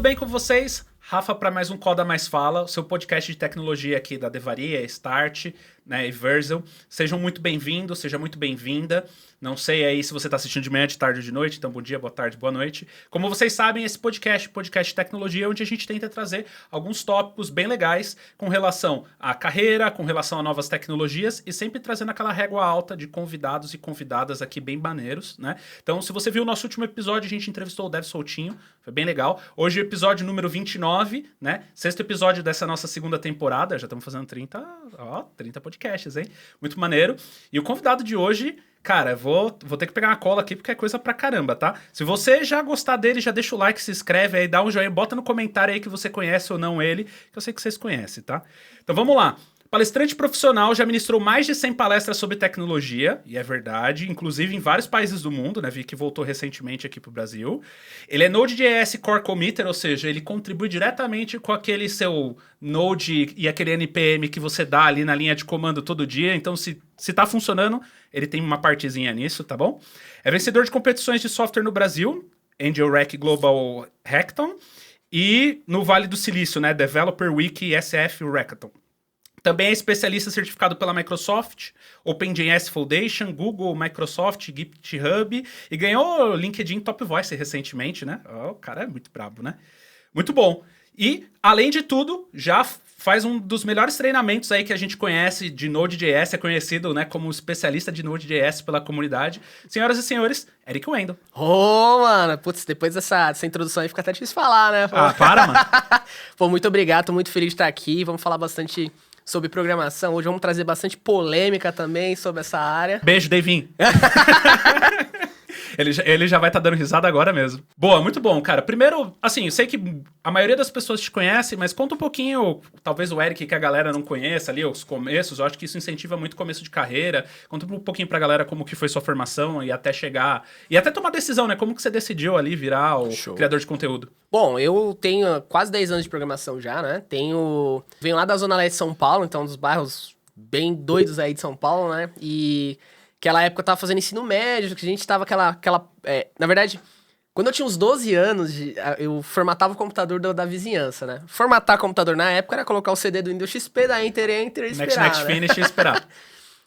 bem com vocês? Rafa para mais um Coda Mais Fala, o seu podcast de tecnologia aqui da Devaria, Start, né, e Verzel. Sejam muito bem-vindos, seja muito bem-vinda. Não sei aí se você está assistindo de manhã, de tarde ou de noite, então bom dia, boa tarde, boa noite. Como vocês sabem, esse podcast de tecnologia, onde a gente tenta trazer alguns tópicos bem legais com relação à carreira, com relação a novas tecnologias e sempre trazendo aquela régua alta de convidados e convidadas aqui bem maneiros, né? Então, se você viu o nosso último episódio, a gente entrevistou o Dev Soltinho, foi bem legal. Hoje é o episódio número 29, né? Sexto episódio dessa nossa segunda temporada, já estamos fazendo 30 podcasts, hein? Muito maneiro. E o convidado de hoje... Cara, vou ter que pegar uma cola aqui porque é coisa pra caramba, tá? Se você já gostar dele, já deixa o like, se inscreve aí, dá um joinha, bota no comentário aí que você conhece ou não ele, que eu sei que vocês conhecem, tá? Então vamos lá. Palestrante profissional, já ministrou mais de 100 palestras sobre tecnologia, e é verdade, inclusive em vários países do mundo, né? Vi que voltou recentemente aqui pro Brasil. Ele é Node.js Core Committer, ou seja, ele contribui diretamente com aquele seu Node e aquele NPM que você dá ali na linha de comando todo dia. Então, se tá funcionando, ele tem uma partezinha nisso, tá bom? É vencedor de competições de software no Brasil, Angel Rec Global Hackathon, e no Vale do Silício, né? Developer Week e SF Hackathon. Também é especialista certificado pela Microsoft, OpenJS Foundation, Google, Microsoft, GitHub e ganhou LinkedIn Top Voice recentemente, né? O cara é muito brabo, né? Muito bom. E, além de tudo, já faz um dos melhores treinamentos aí que a gente conhece de Node.js, é conhecido, né, como especialista de Node.js pela comunidade. Senhoras e senhores, Eric Wendel. Mano, putz, depois dessa introdução aí fica até difícil falar, né? Ah, para, mano. Pô, muito obrigado, tô muito feliz de estar aqui, vamos falar bastante sobre programação. Hoje vamos trazer bastante polêmica também sobre essa área. Beijo, Devin. Ele já vai estar dando risada agora mesmo. Boa, muito bom, cara. Primeiro, assim, eu sei que a maioria das pessoas te conhece, mas conta um pouquinho, talvez o Eric, que a galera não conheça ali, os começos. Eu acho que isso incentiva muito o começo de carreira. Conta um pouquinho pra galera como que foi sua formação e até chegar... E até tomar decisão, né? Como que você decidiu ali virar o criador de conteúdo? Bom, eu tenho quase 10 anos de programação já, né? Venho lá da Zona Leste de São Paulo, então dos bairros bem doidos aí de São Paulo, né? E... Aquela época eu tava fazendo ensino médio, que a gente tava na verdade, quando eu tinha uns 12 anos, eu formatava o computador da vizinhança, né? Formatar o computador na época era colocar o CD do Windows XP, dar Enter e esperar, Next, né? finish e esperar.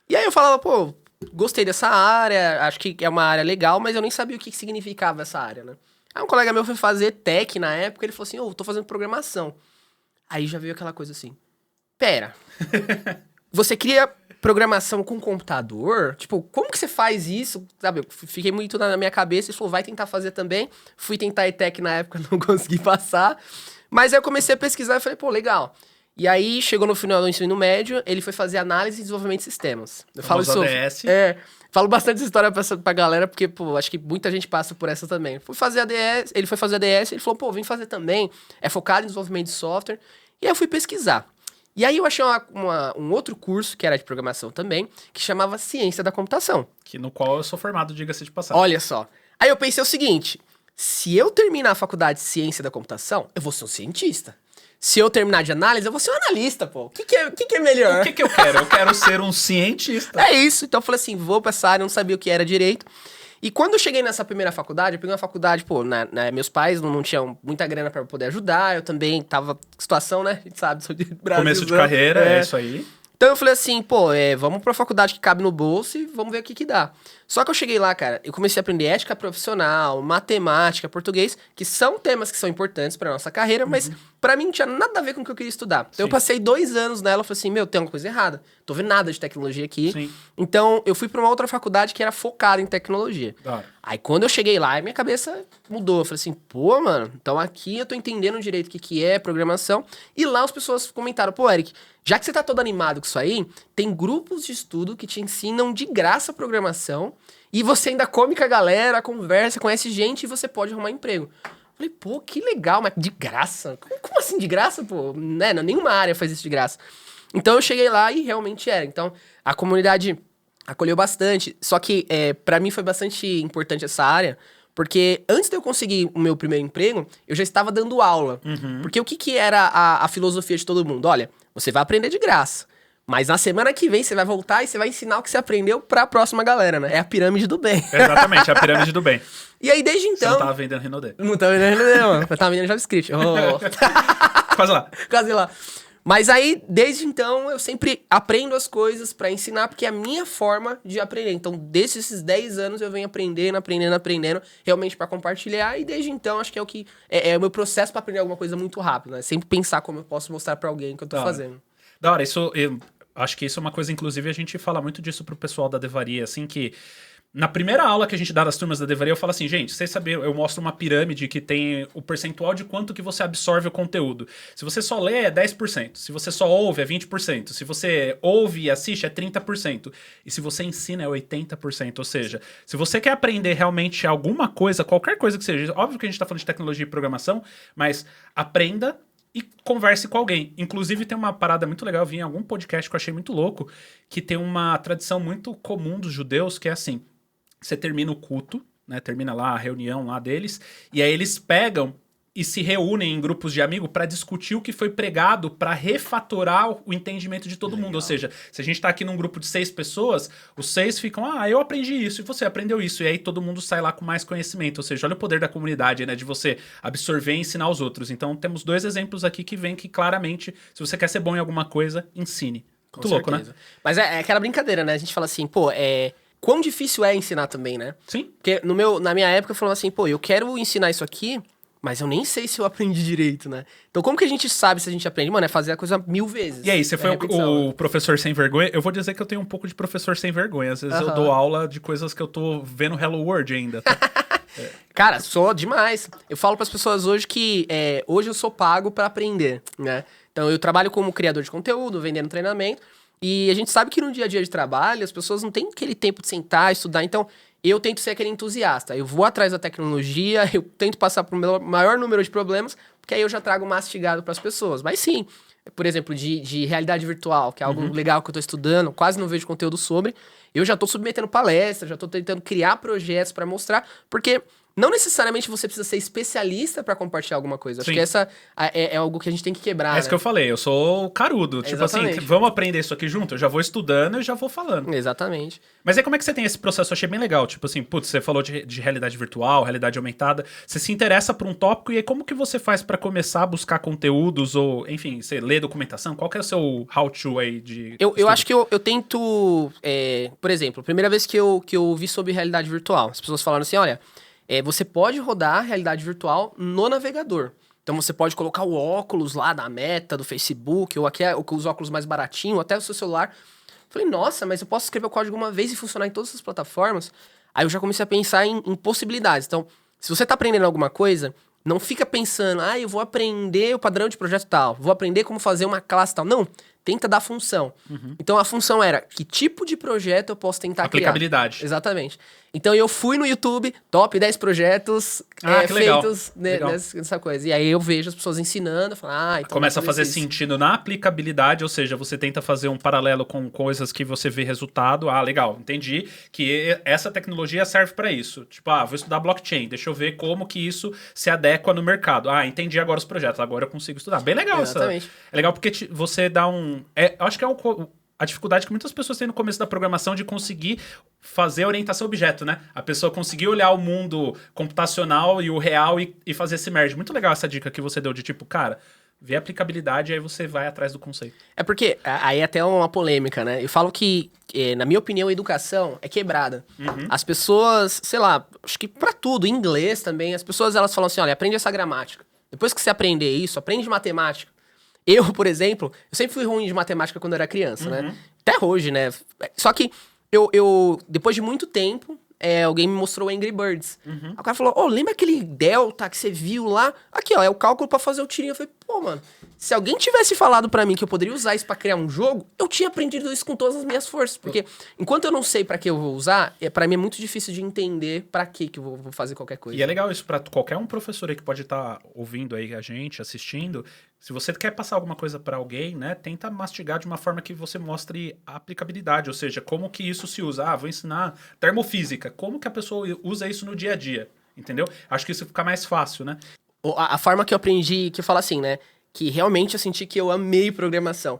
E aí eu falava, pô, gostei dessa área, acho que é uma área legal, mas eu nem sabia o que significava essa área, né? Aí um colega meu foi fazer tech na época, ele falou assim, tô fazendo programação. Aí já veio aquela coisa assim, pera, você cria programação com computador? Tipo, como que você faz isso? Sabe, eu fiquei muito na minha cabeça e falou, vai tentar fazer também. Fui tentar ETEC na época, não consegui passar. Mas aí eu comecei a pesquisar e falei, pô, legal. E aí, chegou no final do ensino médio, ele foi fazer análise e desenvolvimento de sistemas. Eu falo isso... ADS. Falo bastante essa história pra galera, porque, pô, acho que muita gente passa por essa também. Fui fazer ADS, ele foi fazer ADS, ele falou, pô, vem fazer também. É focado em desenvolvimento de software. E aí eu fui pesquisar. E aí eu achei um outro curso, que era de programação também, que chamava Ciência da Computação. No qual eu sou formado, diga-se de passagem. Olha só. Aí eu pensei o seguinte, se eu terminar a faculdade de Ciência da Computação, eu vou ser um cientista. Se eu terminar de análise, eu vou ser um analista, pô. O que é melhor? O que eu quero? Eu quero ser um cientista. É isso. Então eu falei assim, vou pra essa área, não sabia o que era direito. E quando eu cheguei nessa primeira faculdade, eu peguei uma faculdade, pô, meus pais não tinham muita grana pra poder ajudar, eu também tava... Situação, né? A gente sabe, sou de Brasil. Começo de carreira, é isso aí. Então eu falei assim, pô, vamos pra faculdade que cabe no bolso e vamos ver o que dá. Só que eu cheguei lá, cara, eu comecei a aprender ética profissional, matemática, português, que são temas que são importantes pra nossa carreira, mas pra mim não tinha nada a ver com o que eu queria estudar. Então eu passei 2 anos nela e falei assim, tem uma coisa errada. Tô vendo nada de tecnologia aqui. Sim. Então eu fui pra uma outra faculdade que era focada em tecnologia. Aí quando eu cheguei lá, minha cabeça mudou. Eu falei assim, pô, mano, então aqui eu tô entendendo direito o que é programação. E lá as pessoas comentaram, pô, Eric, já que você tá todo animado com isso aí, tem grupos de estudo que te ensinam de graça programação e você ainda come com a galera, conversa, conhece gente e você pode arrumar emprego. Falei, pô, que legal, mas de graça? Como assim de graça, pô? Né? Nenhuma área faz isso de graça. Então eu cheguei lá e realmente era. Então a comunidade acolheu bastante. Só que pra mim foi bastante importante essa área, porque antes de eu conseguir o meu primeiro emprego, eu já estava dando aula. Porque o que era a filosofia de todo mundo? Olha, você vai aprender de graça, Mas na semana que vem você vai voltar e você vai ensinar o que você aprendeu pra próxima galera, né? É a pirâmide do bem. Exatamente, a pirâmide do bem. E aí, desde Você então... não tava vendendo Rinode. Não tava vendendo Rinode, mano. Eu tava vendendo JavaScript. Quase lá. Quase lá. Mas aí, desde então, eu sempre aprendo as coisas pra ensinar, porque é a minha forma de aprender. Então, desde esses 10 anos, eu venho aprendendo, realmente pra compartilhar. E desde então, acho que é o que é o meu processo pra aprender alguma coisa muito rápido, né? Sempre pensar como eu posso mostrar pra alguém o que eu tô fazendo. Da hora, isso... Acho que isso é uma coisa, inclusive, a gente fala muito disso pro pessoal da Devaria, assim, que na primeira aula que a gente dá das turmas da Devaria, eu falo assim, gente, vocês sabem, eu mostro uma pirâmide que tem o percentual de quanto que você absorve o conteúdo. Se você só lê, é 10%. Se você só ouve, é 20%. Se você ouve e assiste, é 30%. E se você ensina, é 80%. Ou seja, se você quer aprender realmente alguma coisa, qualquer coisa que seja, óbvio que a gente tá falando de tecnologia e programação, mas aprenda e converse com alguém. Inclusive, tem uma parada muito legal, eu vi em algum podcast que eu achei muito louco, que tem uma tradição muito comum dos judeus, que é assim, você termina o culto, né, termina lá a reunião lá deles, e aí eles pegam e se reúnem em grupos de amigos para discutir o que foi pregado, para refatorar o entendimento de todo mundo. Ou seja, se a gente tá aqui num grupo de 6 pessoas, os 6 ficam, eu aprendi isso, e você aprendeu isso. E aí todo mundo sai lá com mais conhecimento. Ou seja, olha o poder da comunidade, né? De você absorver e ensinar os outros. Então temos 2 exemplos aqui que vêm que claramente, se você quer ser bom em alguma coisa, ensine. Muito louco, né? Mas é aquela brincadeira, né? A gente fala assim, quão difícil é ensinar também, né? Sim. Porque na minha época eu falava assim, eu quero ensinar isso aqui, mas eu nem sei se eu aprendi direito, né? Então como que a gente sabe se a gente aprende? Mano, é fazer a coisa 1000 vezes. E aí, você foi o professor sem vergonha? Eu vou dizer que eu tenho um pouco de professor sem vergonha. Às vezes eu dou aula de coisas que eu tô vendo Hello World ainda. Tá? Cara, sou demais. Eu falo pras pessoas hoje que hoje eu sou pago pra aprender, né? Então eu trabalho como criador de conteúdo, vendendo treinamento, e a gente sabe que no dia a dia de trabalho as pessoas não têm aquele tempo de sentar, estudar, então eu tento ser aquele entusiasta. Eu vou atrás da tecnologia, eu tento passar pro meu maior número de problemas, porque aí eu já trago mastigado pras pessoas. Mas sim, por exemplo, de realidade virtual, que é algo legal que eu tô estudando, quase não vejo conteúdo sobre, eu já tô submetendo palestras, já tô tentando criar projetos pra mostrar, porque não necessariamente você precisa ser especialista pra compartilhar alguma coisa. Acho que essa é algo que a gente tem que quebrar, É isso que eu falei, eu sou carudo. Tipo assim, vamos aprender isso aqui junto? Eu já vou estudando e já vou falando. Exatamente. Mas aí como é que você tem esse processo? Eu achei bem legal. Tipo assim, você falou de realidade virtual, realidade aumentada. Você se interessa por um tópico e aí como que você faz pra começar a buscar conteúdos ou, enfim, você lê documentação? Qual que é o seu how-to aí de Eu acho que eu tento... por exemplo, a primeira vez que eu vi sobre realidade virtual, as pessoas falaram assim, olha... você pode rodar a realidade virtual no navegador. Então você pode colocar o óculos lá da Meta, do Facebook, ou os óculos mais baratinhos, até o seu celular. Falei, nossa, mas eu posso escrever o código uma vez e funcionar em todas as plataformas? Aí eu já comecei a pensar em possibilidades. Então, se você está aprendendo alguma coisa, não fica pensando, eu vou aprender o padrão de projeto tal, vou aprender como fazer uma classe tal. Não, tenta dar função. Então a função era, que tipo de projeto eu posso tentar criar? Aplicabilidade. Exatamente. Então eu fui no YouTube, top 10 projetos feitos nessa coisa. E aí eu vejo as pessoas ensinando, eu falo, então começa a fazer sentido na aplicabilidade, ou seja, você tenta fazer um paralelo com coisas que você vê resultado. Legal, entendi que essa tecnologia serve para isso. Tipo, vou estudar blockchain, deixa eu ver como que isso se adequa no mercado. Entendi agora os projetos, agora eu consigo estudar. Bem legal. Exatamente. É legal porque você dá eu acho que a dificuldade que muitas pessoas têm no começo da programação de conseguir fazer orientação objeto, né? A pessoa conseguir olhar o mundo computacional e o real e fazer esse merge. Muito legal essa dica que você deu de tipo, cara, vê a aplicabilidade e aí você vai atrás do conceito. É porque, aí é até uma polêmica, né? Eu falo que, na minha opinião, a educação é quebrada. As pessoas, sei lá, acho que pra tudo, inglês também, as pessoas elas falam assim, olha, aprende essa gramática. Depois que você aprender isso, aprende matemática. Eu, por exemplo, eu sempre fui ruim de matemática quando eu era criança, né? Até hoje, né? Só que eu depois de muito tempo, alguém me mostrou Angry Birds. Aí o cara falou, lembra aquele delta que você viu lá? Aqui, é o cálculo pra fazer o tirinho. Eu falei, mano, se alguém tivesse falado pra mim que eu poderia usar isso pra criar um jogo, eu tinha aprendido isso com todas as minhas forças. Porque enquanto eu não sei pra que eu vou usar, pra mim é muito difícil de entender pra que eu vou fazer qualquer coisa. E é legal isso pra qualquer um professor aí que pode estar ouvindo aí a gente, assistindo. Se você quer passar alguma coisa pra alguém, né, tenta mastigar de uma forma que você mostre a aplicabilidade, ou seja, como que isso se usa. Vou ensinar termofísica, como que a pessoa usa isso no dia a dia, entendeu? Acho que isso fica mais fácil, né? A forma que eu aprendi, que eu falo assim, né, que realmente eu senti que eu amei programação.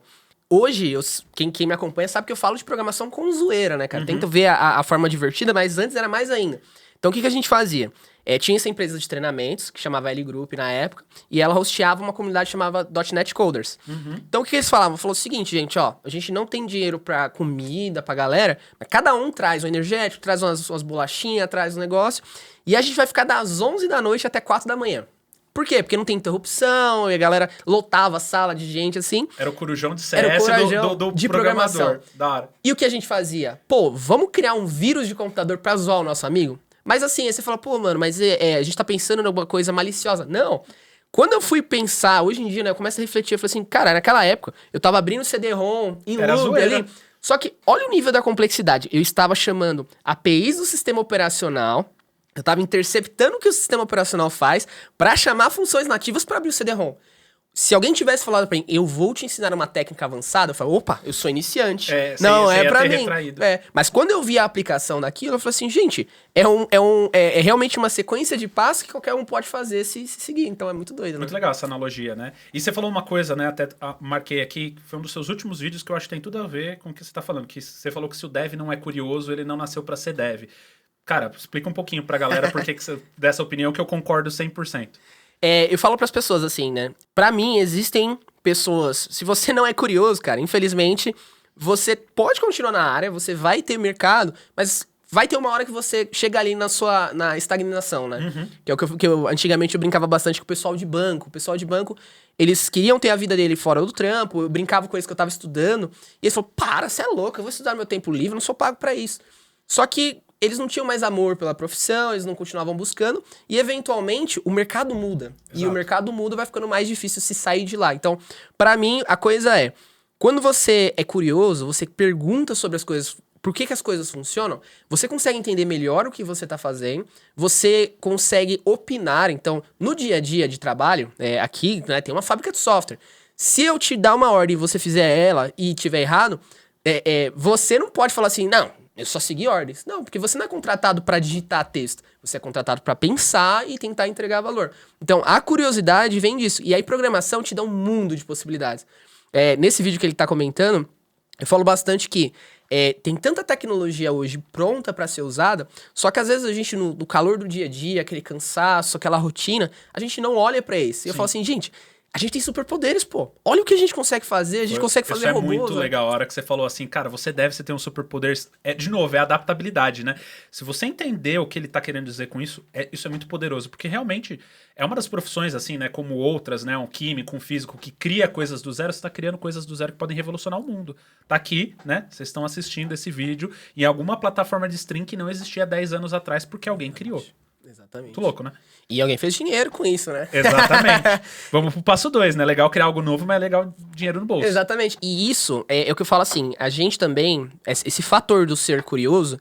Hoje, quem me acompanha sabe que eu falo de programação com zoeira, né, cara? Tento ver a forma divertida, mas antes era mais ainda. Então, o que a gente fazia? Tinha essa empresa de treinamentos, que chamava L Group na época, e ela hosteava uma comunidade que chamava .NET Coders. Então, o que eles falavam? Falou o seguinte, gente, ó, a gente não tem dinheiro pra comida, pra galera, mas cada um traz um energético, traz umas bolachinhas, traz um negócio, e a gente vai ficar das 11 da noite até 4 da manhã. Por quê? Porque não tem interrupção, e a galera lotava a sala de gente, assim. Era o corujão de CS Era o corujão do de programador. programação. Da hora. E o que a gente fazia? Pô, vamos criar um vírus de computador pra zoar o nosso amigo? Mas assim, aí você fala, pô, mano, mas a gente tá pensando em alguma coisa maliciosa. Não. Quando eu fui pensar, hoje em dia, né, eu começo a refletir, eu falei assim, cara, naquela época, eu tava abrindo CD-ROM em loop ali. Só que, olha o nível da complexidade. Eu estava chamando APIs do sistema operacional, eu estava interceptando o que o sistema operacional faz para chamar funções nativas para abrir o CD-ROM. Se alguém tivesse falado pra mim, eu vou te ensinar uma técnica avançada, eu falo, opa, eu sou iniciante. Não, é pra mim. Mas quando eu vi a aplicação daquilo, eu falei assim, gente, é realmente uma sequência de passos que qualquer um pode fazer se seguir. Então é muito doido, né? Muito legal essa analogia, né? E você falou uma coisa, né? Até marquei aqui, foi um dos seus últimos vídeos que eu acho que tem tudo a ver com o que você tá falando. Que você falou que se o dev não é curioso, ele não nasceu pra ser dev. Cara, explica um pouquinho pra galera por que você dessa opinião que eu concordo 100%. Eu falo pras pessoas assim, né? Pra mim, existem pessoas... Se você não é curioso, cara, infelizmente, você pode continuar na área, você vai ter mercado, mas vai ter uma hora que você chega ali na estagnação, né? Que é o que eu antigamente eu brincava bastante com o pessoal de banco. O pessoal de banco, eles queriam ter a vida dele fora do trampo, eu brincava com eles que eu tava estudando, e eles falaram, para, você é louco, eu vou estudar no meu tempo livre, eu não sou pago pra isso. Só que eles não tinham mais amor pela profissão, eles não continuavam buscando, e eventualmente o mercado muda. Exato. E o mercado muda, vai ficando mais difícil se sair de lá. Então, pra mim, a coisa é, quando você é curioso, você pergunta sobre as coisas, por que as coisas funcionam, você consegue entender melhor o que você tá fazendo, você consegue opinar. Então, no dia a dia de trabalho, aqui, né, tem uma fábrica de software. Se eu te dar uma ordem e você fizer ela e tiver errado, você não pode falar assim, não, eu só segui ordens. Não, porque você não é contratado para digitar texto. Você é contratado para pensar e tentar entregar valor. Então, a curiosidade vem disso. E aí, programação te dá um mundo de possibilidades. Nesse vídeo que ele tá comentando, eu falo bastante que tem tanta tecnologia hoje pronta para ser usada, só que às vezes a gente, no calor do dia a dia, aquele cansaço, aquela rotina, a gente não olha para isso. E eu falo assim, gente... A gente tem superpoderes, pô. Olha o que a gente consegue fazer. A gente consegue fazer robôs. Isso é muito legal. A hora que você falou assim, cara, você ter um superpoder. De novo, é adaptabilidade, né? Se você entender o que ele tá querendo dizer com isso, isso é muito poderoso. Porque realmente é uma das profissões, assim, né? Como outras, né? Um químico, um físico que cria coisas do zero. Você tá criando coisas do zero que podem revolucionar o mundo. Tá aqui, né? Vocês estão assistindo esse vídeo em alguma plataforma de stream que não existia 10 anos atrás porque alguém criou. Exatamente. Muito louco, né? E alguém fez dinheiro com isso, né? Exatamente. Vamos pro passo 2, né? Legal criar algo novo, mas é legal dinheiro no bolso. Exatamente. E isso é o que eu falo assim, a gente também, esse fator do ser curioso,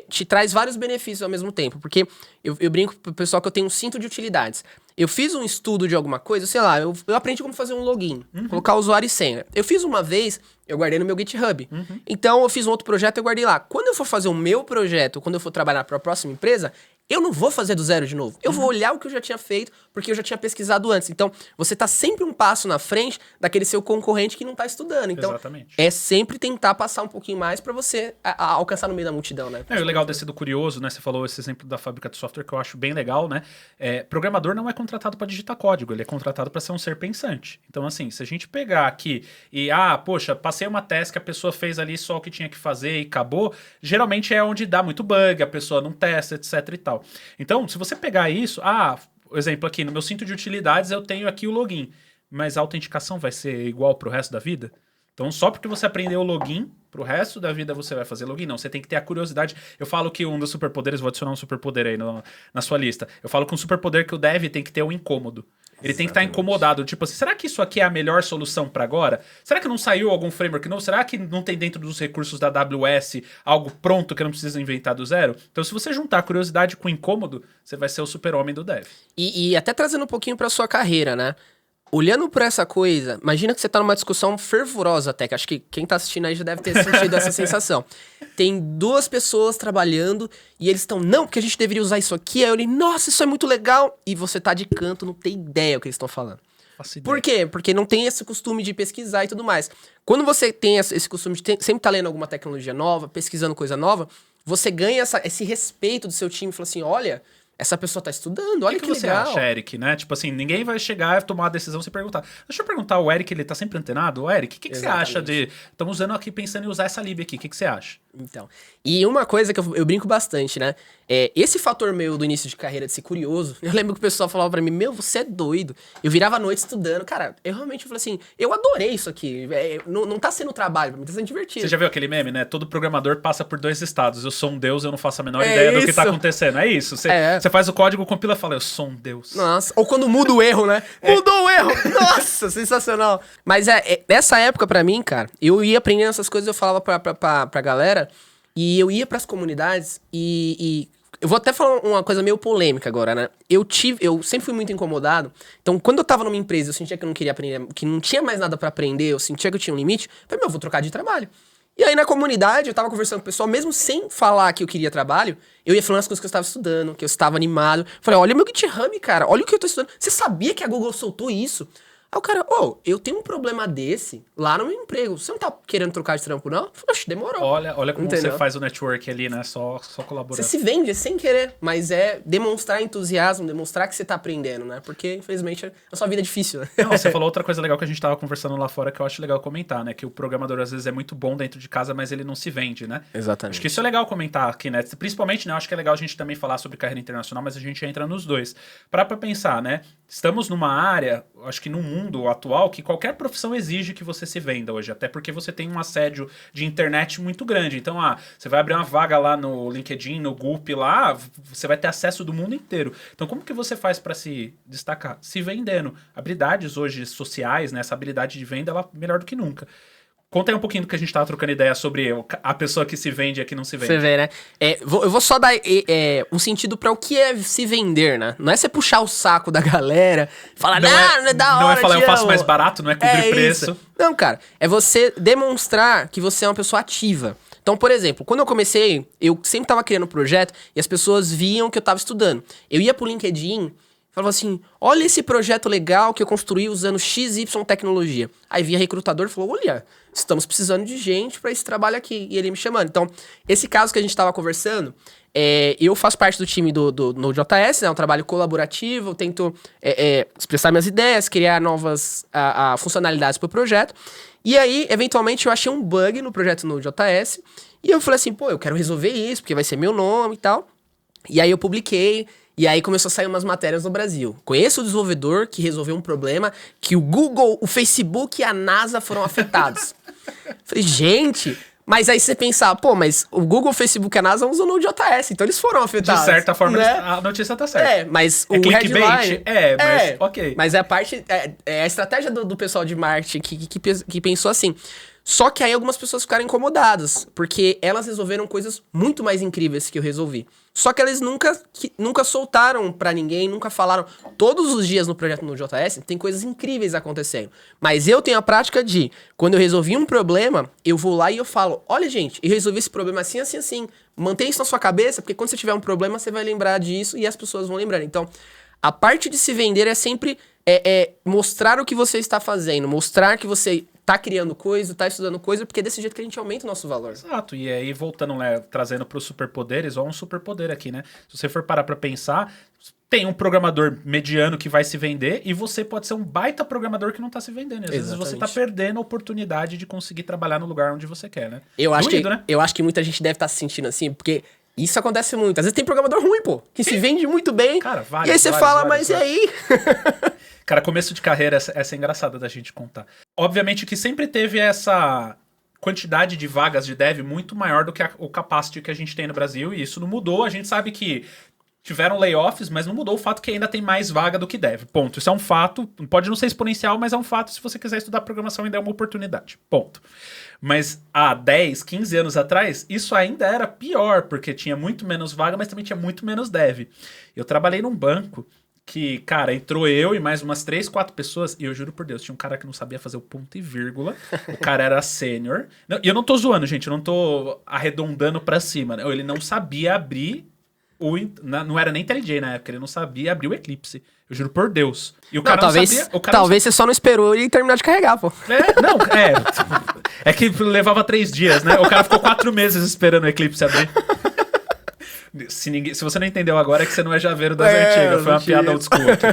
te traz vários benefícios ao mesmo tempo. Porque eu brinco pro pessoal que eu tenho um cinto de utilidades. Eu fiz um estudo de alguma coisa, sei lá, eu aprendi como fazer um login, colocar usuário e senha. Eu fiz uma vez, eu guardei no meu GitHub. Então, eu fiz um outro projeto e eu guardei lá. Quando eu for fazer o meu projeto, quando eu for trabalhar para a próxima empresa, eu não vou fazer do zero de novo. Eu vou olhar o que eu já tinha feito, porque eu já tinha pesquisado antes. Então, você tá sempre um passo na frente daquele seu concorrente que não tá estudando. Então, exatamente. É sempre tentar passar um pouquinho mais para você alcançar no meio da multidão, né? O legal desse do curioso, né? Você falou esse exemplo da fábrica de software que eu acho bem legal, né? Programador não é contratado para digitar código, ele é contratado para ser um ser pensante. Então, assim, se a gente pegar aqui e, poxa, passei uma task, a pessoa fez ali só o que tinha que fazer e acabou, geralmente é onde dá muito bug, a pessoa não testa, etc e tal. Então, se você pegar isso, exemplo aqui, no meu cinto de utilidades eu tenho aqui o login, mas a autenticação vai ser igual pro resto da vida? Então, só porque você aprendeu o login, pro resto da vida você vai fazer login? Não, você tem que ter a curiosidade. Eu falo que um dos superpoderes, vou adicionar um superpoder aí na sua lista, eu falo que um superpoder que o dev tem que ter é o incômodo. Ele tem que estar incomodado, tipo assim, será que isso aqui é a melhor solução para agora? Será que não saiu algum framework novo? Será que não tem dentro dos recursos da AWS algo pronto que eu não precisa inventar do zero? Então, se você juntar a curiosidade com o incômodo, você vai ser o super-homem do dev. E até trazendo um pouquinho para sua carreira, né? Olhando por essa coisa, imagina que você tá numa discussão fervorosa até, que acho que quem tá assistindo aí já deve ter sentido essa sensação. Tem duas pessoas trabalhando e eles estão, não, porque a gente deveria usar isso aqui. Aí eu li, nossa, isso é muito legal. E você tá de canto, não tem ideia o que eles estão falando. Faço ideia. Por quê? Porque não tem esse costume de pesquisar e tudo mais. Quando você tem esse costume de sempre estar lendo alguma tecnologia nova, pesquisando coisa nova, você ganha esse respeito do seu time. Fala assim, olha, essa pessoa tá estudando, olha O que você legal. acha, Eric, né? Tipo assim, ninguém vai chegar e tomar a decisão sem perguntar. Deixa eu perguntar, o Eric, ele tá sempre antenado? O Eric, o que você acha de... Estamos usando aqui, pensando em usar essa lib aqui, o que você acha? Então, e uma coisa que eu brinco bastante, né? Esse fator meu do início de carreira de ser curioso, eu lembro que o pessoal falava pra mim, meu, você é doido. Eu virava a noite estudando. Cara, eu realmente falei assim, eu adorei isso aqui. Não tá sendo trabalho, pra mim tá sendo divertido. Você já viu aquele meme, né? Todo programador passa por 2 estados. Eu sou um deus, eu não faço a menor ideia do que tá acontecendo. É isso. Você faz o código, compila e fala, eu sou um deus. Nossa, ou quando muda o erro, né? Mudou o erro! Nossa, sensacional. Mas nessa época, pra mim, cara, eu ia aprendendo essas coisas, eu falava pra galera, e eu ia pras comunidades, e eu vou até falar uma coisa meio polêmica agora, né? Eu sempre fui muito incomodado, então quando eu tava numa empresa, eu sentia que eu não queria aprender, que não tinha mais nada pra aprender, eu sentia que eu tinha um limite, eu falei, meu, eu vou trocar de trabalho. E aí na comunidade, eu tava conversando com o pessoal, mesmo sem falar que eu queria trabalho, eu ia falando as coisas que eu estava estudando, que eu estava animado. Falei, olha o meu GitHub, cara, olha o que eu tô estudando. Você sabia que a Google soltou isso? Aí o cara, eu tenho um problema desse lá no meu emprego. Você não tá querendo trocar de trampo, não? Eu falei, oxe, demorou. Olha como Entendeu? você faz o network ali, né? Só colaborando. Você se vende sem querer, mas é demonstrar entusiasmo, demonstrar que você tá aprendendo, né? Porque, infelizmente, a sua vida é difícil, né? Não, você falou outra coisa legal que a gente tava conversando lá fora que eu acho legal comentar, né? Que o programador às vezes é muito bom dentro de casa, mas ele não se vende, né? Exatamente. Acho que isso é legal comentar aqui, né? Principalmente, né? Acho que é legal a gente também falar sobre carreira internacional, mas a gente entra nos dois. Pra pensar, né? Estamos numa área, acho que no mundo atual, que qualquer profissão exige que você se venda hoje, até porque você tem um assédio de internet muito grande. Então, você vai abrir uma vaga lá no LinkedIn, no Gulp lá, você vai ter acesso do mundo inteiro. Então, como que você faz para se destacar? Se vendendo. Habilidades hoje sociais, né? Essa habilidade de venda, ela é melhor do que nunca. Conta aí um pouquinho do que a gente tava trocando ideia sobre a pessoa que se vende e a que não se vende. Você vê, né? Eu vou só dar um sentido pra o que é se vender, né? Não é você puxar o saco da galera, falar, não é da hora, não é falar eu faço amo. mais barato, não é cobrir preço. Isso. Não, cara, é você demonstrar que você é uma pessoa ativa. Então, por exemplo, quando eu comecei, eu sempre tava criando projeto e as pessoas viam que eu tava estudando. Eu ia pro LinkedIn, falava assim, olha esse projeto legal que eu construí usando XY tecnologia. Aí via recrutador e falou, olha, estamos precisando de gente para esse trabalho aqui. E ele me chamando. Então, esse caso que a gente estava conversando, eu faço parte do time do Node.js, né? É um trabalho colaborativo, eu tento expressar minhas ideias, criar novas funcionalidades para o projeto. E aí, eventualmente, eu achei um bug no projeto Node.js e eu falei assim, pô, eu quero resolver isso, porque vai ser meu nome e tal. E aí eu publiquei. E aí começou a sair umas matérias no Brasil. Conheço o desenvolvedor que resolveu um problema que o Google, o Facebook e a NASA foram afetados. Falei, gente... Mas aí você pensar, pô, mas o Google, o Facebook e a NASA usam o Node.js, então eles foram afetados. De certa forma, né? a notícia tá certa. Mas o clickbait? headline... Mas ok. Mas é a parte... É a estratégia do pessoal de marketing que pensou assim... Só que aí algumas pessoas ficaram incomodadas, porque elas resolveram coisas muito mais incríveis que eu resolvi. Só que eles nunca soltaram pra ninguém, nunca falaram. Todos os dias no projeto Node.js tem coisas incríveis acontecendo. Mas eu tenho a prática de, quando eu resolvi um problema, eu vou lá e eu falo, olha gente, eu resolvi esse problema assim, assim, assim. Mantenha isso na sua cabeça, porque quando você tiver um problema, você vai lembrar disso e as pessoas vão lembrando. Então, a parte de se vender é sempre mostrar o que você está fazendo, mostrar que você tá criando coisa, tá estudando coisa, porque é desse jeito que a gente aumenta o nosso valor. Exato, e aí voltando, né, trazendo para os superpoderes, ó, um superpoder aqui, né? Se você for parar para pensar, tem um programador mediano que vai se vender e você pode ser um baita programador que não tá se vendendo. E às vezes você tá perdendo a oportunidade de conseguir trabalhar no lugar onde você quer, né? Eu acho que muita gente deve estar se sentindo assim, porque isso acontece muito. Às vezes tem programador ruim, pô, que se vende muito bem. Cara, e aí você fala, mas e aí? Cara, começo de carreira, essa é engraçada da gente contar. Obviamente que sempre teve essa quantidade de vagas de dev muito maior do que o capacity que a gente tem no Brasil, e isso não mudou. A gente sabe que tiveram layoffs, mas não mudou o fato que ainda tem mais vaga do que dev. Ponto. Isso é um fato. Pode não ser exponencial, mas é um fato. Se você quiser estudar programação, ainda é uma oportunidade. Ponto. Mas há 10, 15 anos atrás, isso ainda era pior, porque tinha muito menos vaga, mas também tinha muito menos dev. Eu trabalhei num banco que, cara, entrou eu e mais umas 3, 4 pessoas, e eu juro por Deus, tinha um cara que não sabia fazer o ponto e vírgula, o cara era sênior, e eu não tô zoando, gente, eu não tô arredondando pra cima, né? Ele não sabia abrir Não era nem IntelliJ na época, ele não sabia abrir o Eclipse. Eu juro por Deus. E o Não, cara talvez, não sabia. talvez você só não esperou ele terminar de carregar, pô. É que levava 3 dias, né? O cara ficou 4 meses esperando o Eclipse abrir. Se você não entendeu agora, é que você não é javeiro das antigas. Foi uma piada old school aqui.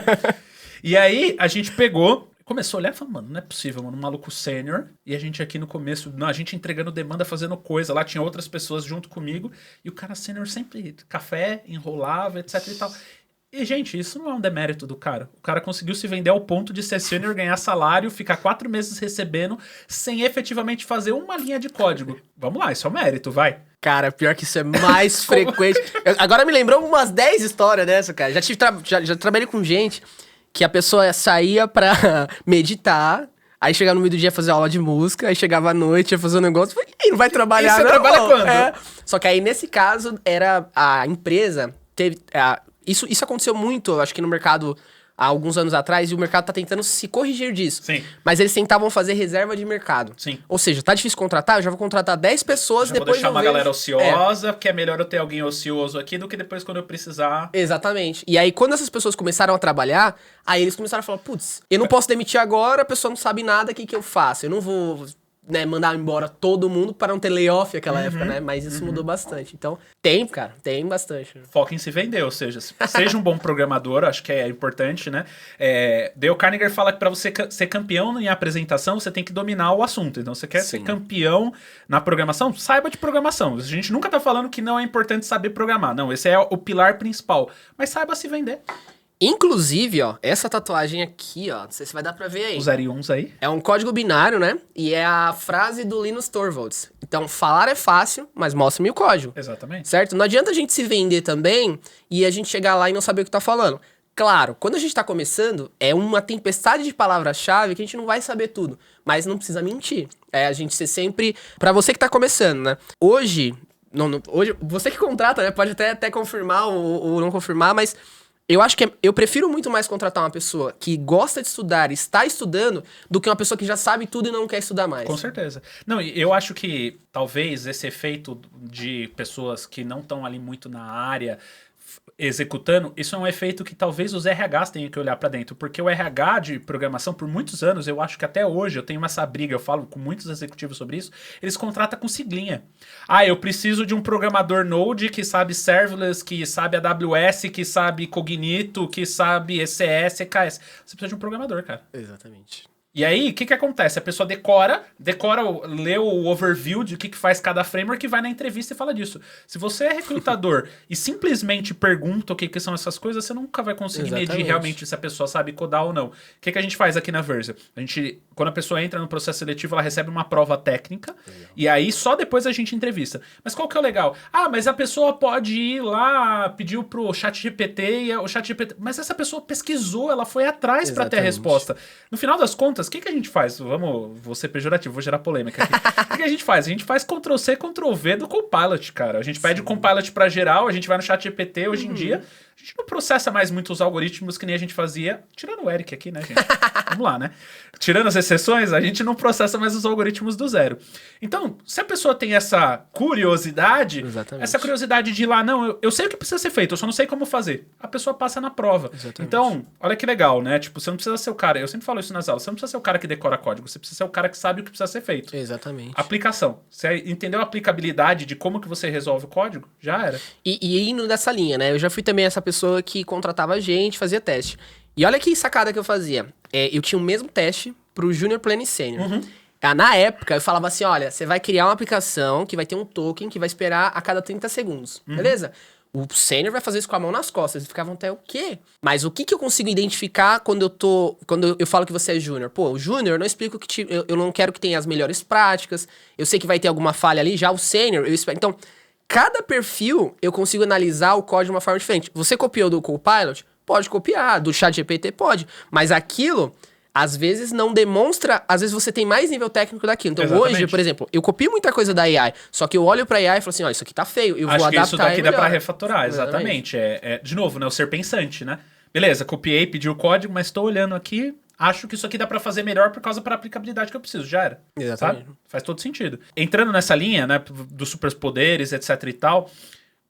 E aí, a gente pegou, começou a olhar e falou, mano, não é possível, mano, um maluco sênior. E a gente aqui no começo, a gente entregando demanda, fazendo coisa. Lá tinha outras pessoas junto comigo. E o cara sênior sempre, café, enrolava, etc e tal. E, gente, isso não é um demérito do cara. O cara conseguiu se vender ao ponto de ser sênior, ganhar salário, ficar 4 meses recebendo, sem efetivamente fazer uma linha de código. Vamos lá, isso é um mérito, vai. Cara, pior que isso é mais frequente. Agora me lembrou umas 10 histórias dessa, cara. Já trabalhei com gente que a pessoa saía pra meditar, aí chegava no meio do dia fazer aula de música, aí chegava à noite, ia fazer um negócio, e não vai trabalhar, e você não? trabalha quando? É. Só que aí, nesse caso, era a empresa... Isso aconteceu muito, acho que no mercado há alguns anos atrás, e o mercado tá tentando se corrigir disso. Sim. Mas eles tentavam fazer reserva de mercado. Sim. Ou seja, tá difícil contratar, eu já vou contratar 10 pessoas, Já depois vou deixar eu uma vejo. galera ociosa, porque é melhor eu ter alguém ocioso aqui do que depois quando eu precisar. Exatamente. E aí, quando essas pessoas começaram a trabalhar, aí eles começaram a falar, putz, eu não posso demitir agora, a pessoa não sabe nada, o que eu faço? Eu não vou... mandar embora todo mundo para não ter layoff naquela época, né? Mas isso mudou bastante. Então, tem bastante. Foca em se vender, ou seja, seja um bom programador, acho que é importante, né? Dale Carnegie fala que para você ser campeão em apresentação, você tem que dominar o assunto. Então, você quer ser campeão na programação? Saiba de programação. A gente nunca tá falando que não é importante saber programar. Não, esse é o pilar principal. Mas saiba se vender. Inclusive, ó, essa tatuagem aqui, ó, não sei se vai dar pra ver aí. Os 0 e 1 aí. É um código binário, né? E é a frase do Linus Torvalds. Então, falar é fácil, mas mostra-me o código. Exatamente. Certo? Não adianta a gente se vender também e a gente chegar lá e não saber o que tá falando. Claro, quando a gente tá começando, é uma tempestade de palavras-chave que a gente não vai saber tudo. Mas não precisa mentir. É a gente ser sempre... Pra você que tá começando, né? Hoje, você que contrata, né? Pode até confirmar ou não confirmar, mas... Eu acho que eu prefiro muito mais contratar uma pessoa que gosta de estudar, está estudando, do que uma pessoa que já sabe tudo e não quer estudar mais. Com certeza. Não, eu acho que talvez esse efeito de pessoas que não estão ali muito na área executando, isso é um efeito que talvez os RHs tenham que olhar para dentro, porque o RH de programação, por muitos anos, eu acho que até hoje, eu tenho essa briga, eu falo com muitos executivos sobre isso, eles contratam com siglinha. Eu preciso de um programador Node que sabe serverless, que sabe AWS, que sabe Cognito, que sabe ECS, EKS. Você precisa de um programador, cara. Exatamente. E aí, o que acontece? A pessoa lê o overview de o que faz cada framework e vai na entrevista e fala disso. Se você é recrutador e simplesmente pergunta o que são essas coisas, você nunca vai conseguir medir realmente se a pessoa sabe codar ou não. O que a gente faz aqui na Versa? Quando a pessoa entra no processo seletivo, ela recebe uma prova técnica e aí só depois a gente entrevista. Mas qual que é o legal? Mas a pessoa pode ir lá, pediu pro ChatGPT e o ChatGPT... Mas essa pessoa pesquisou, ela foi atrás para ter a resposta. No final das contas, o que a gente faz? Vou ser pejorativo, vou gerar polêmica aqui. O que a gente faz? A gente faz Ctrl+C, Ctrl+V do Copilot, cara. A gente pede o Copilot para geral, a gente vai no ChatGPT hoje em dia. A gente não processa mais muitos algoritmos que nem a gente fazia. Tirando o Eric aqui, né, gente? Vamos lá, né? Tirando as exceções, a gente não processa mais os algoritmos do zero. Então, se a pessoa tem essa curiosidade, essa curiosidade de ir lá, não, eu sei o que precisa ser feito, eu só não sei como fazer. A pessoa passa na prova. Então, olha que legal, né? Tipo, você não precisa ser o cara, eu sempre falo isso nas aulas, você não precisa ser o cara que decora código, você precisa ser o cara que sabe o que precisa ser feito. Exatamente. Aplicação. Você entendeu a aplicabilidade de como que você resolve o código? Já era. E indo nessa linha, né? Eu já fui também essa pessoa que contratava gente, fazia teste. E olha que sacada que eu fazia. Eu tinha o mesmo teste pro Junior, Pleno e Sênior. Na época, eu falava assim, olha, você vai criar uma aplicação que vai ter um token que vai esperar a cada 30 segundos, beleza? O Sênior vai fazer isso com a mão nas costas. Eles ficavam até o quê? Mas o que eu consigo identificar quando eu falo que você é Júnior? Pô, o Júnior, eu não explico que eu não quero que tenha as melhores práticas, eu sei que vai ter alguma falha ali, já o Sênior, eu espero... Então, cada perfil eu consigo analisar o código de uma forma diferente. Você copiou do Copilot? Pode copiar. Do ChatGPT? Pode. Mas aquilo, às vezes, não demonstra... Às vezes você tem mais nível técnico daquilo. Então, hoje, por exemplo, eu copio muita coisa da AI, só que eu olho pra AI e falo assim, ó, isso aqui tá feio, eu vou adaptar. Acho que isso daqui dá pra refatorar, exatamente. De novo, né, o ser pensante, né? Beleza, copiei, pedi o código, mas tô olhando aqui... Acho que isso aqui dá pra fazer melhor por causa da aplicabilidade que eu preciso. Já era. Exatamente. Sabe? Faz todo sentido. Entrando nessa linha, né, dos superpoderes, etc e tal,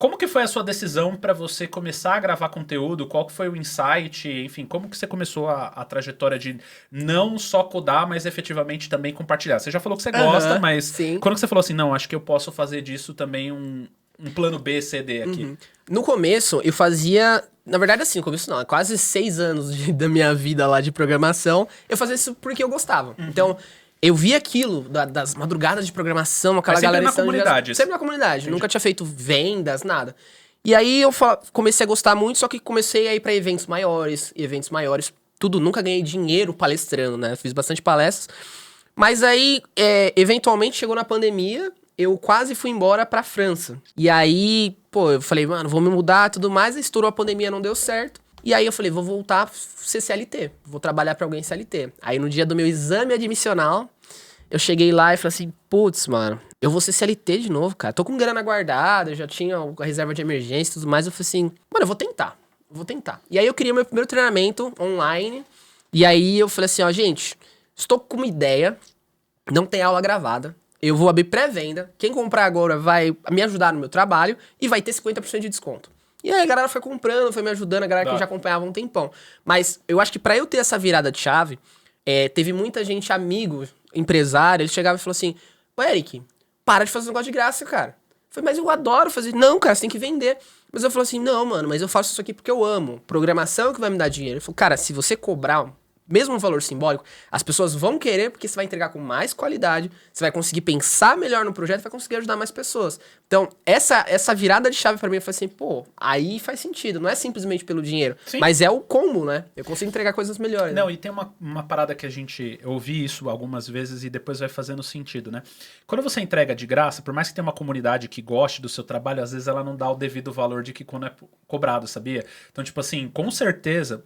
Como que foi a sua decisão para você começar a gravar conteúdo? Qual que foi o insight? Enfim, como que você começou a trajetória de não só codar, mas efetivamente também compartilhar? Você já falou que você gosta, mas sim. quando que você falou assim, não, acho que eu posso fazer disso também um plano B, C, D aqui? No começo, eu fazia... Na verdade, assim, no começo não. É quase 6 anos da minha vida lá de programação. Eu fazia isso porque eu gostava. Então, eu via aquilo das madrugadas de programação, aquela Mas sempre galera... na comunidade. Sempre na comunidade. Entendi. Nunca tinha feito vendas, nada. E aí, eu comecei a gostar muito, só que comecei a ir pra eventos maiores. Tudo. Nunca ganhei dinheiro palestrando, né? Fiz bastante palestras. Mas aí, eventualmente, chegou na pandemia... Eu quase fui embora pra França. E aí, pô, eu falei, mano, vou me mudar e tudo mais. Aí estourou a pandemia, não deu certo. E aí eu falei, vou voltar a ser CLT. Vou trabalhar pra alguém CLT. Aí no dia do meu exame admissional, eu cheguei lá e falei assim, putz, mano, eu vou ser CLT de novo, cara. Tô com grana guardada, eu já tinha a reserva de emergência e tudo mais. Eu falei assim, mano, eu vou tentar. E aí eu queria meu primeiro treinamento online. E aí eu falei assim, ó, gente, estou com uma ideia, não tem aula gravada. Eu vou abrir pré-venda. Quem comprar agora vai me ajudar no meu trabalho e vai ter 50% de desconto. E aí a galera foi comprando, foi me ajudando, a galera que já acompanhava há um tempão. Mas eu acho que pra eu ter essa virada de chave, teve muita gente, amigo, empresário, ele chegava e falou assim, ô Eric, para de fazer um negócio de graça, cara. Eu falei, mas eu adoro fazer. Não, cara, você tem que vender. Mas eu falei assim, não, mano, mas eu faço isso aqui porque eu amo. Programação é que vai me dar dinheiro. Ele falou, cara, se você cobrar mesmo um valor simbólico, as pessoas vão querer porque você vai entregar com mais qualidade, você vai conseguir pensar melhor no projeto, vai conseguir ajudar mais pessoas. Então, essa virada de chave pra mim, eu falei assim, pô, aí faz sentido, não é simplesmente pelo dinheiro, Sim. mas é o combo, né? Eu consigo entregar coisas melhores. Não, né? e tem uma parada que eu ouvi isso algumas vezes e depois vai fazendo sentido, né? Quando você entrega de graça, por mais que tenha uma comunidade que goste do seu trabalho, às vezes ela não dá o devido valor de que quando é cobrado, sabia? Então, tipo assim, com certeza,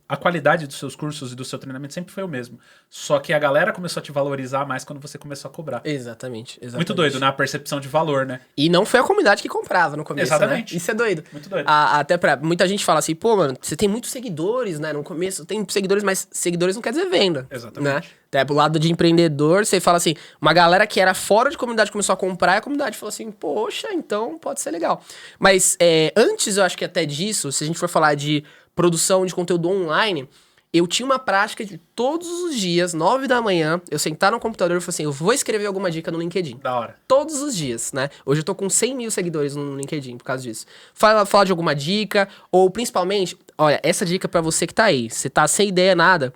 a qualidade dos seus cursos e do seu treinamento sempre foi o mesmo. Só que a galera começou a te valorizar mais quando você começou a cobrar. Exatamente. Muito doido, né? A percepção de valor, né? E não foi a comunidade que comprava no começo, Exatamente. né? Isso é doido. Muito doido. Até pra... Muita gente fala assim, pô, mano, você tem muitos seguidores, né? No começo tem seguidores, mas seguidores não quer dizer venda. Exatamente. Né? Até pro lado de empreendedor, você fala assim, uma galera que era fora de comunidade começou a comprar e a comunidade falou assim, poxa, então pode ser legal. Mas antes, eu acho que até disso, se a gente for falar de produção de conteúdo online... Eu tinha uma prática de todos os dias, 9 da manhã, eu sentar no computador e falar assim, eu vou escrever alguma dica no LinkedIn. Da hora. Todos os dias, né? Hoje eu tô com 100 mil seguidores no LinkedIn por causa disso. Falar de alguma dica, ou principalmente, olha, essa dica pra você que tá aí, você tá sem ideia, nada.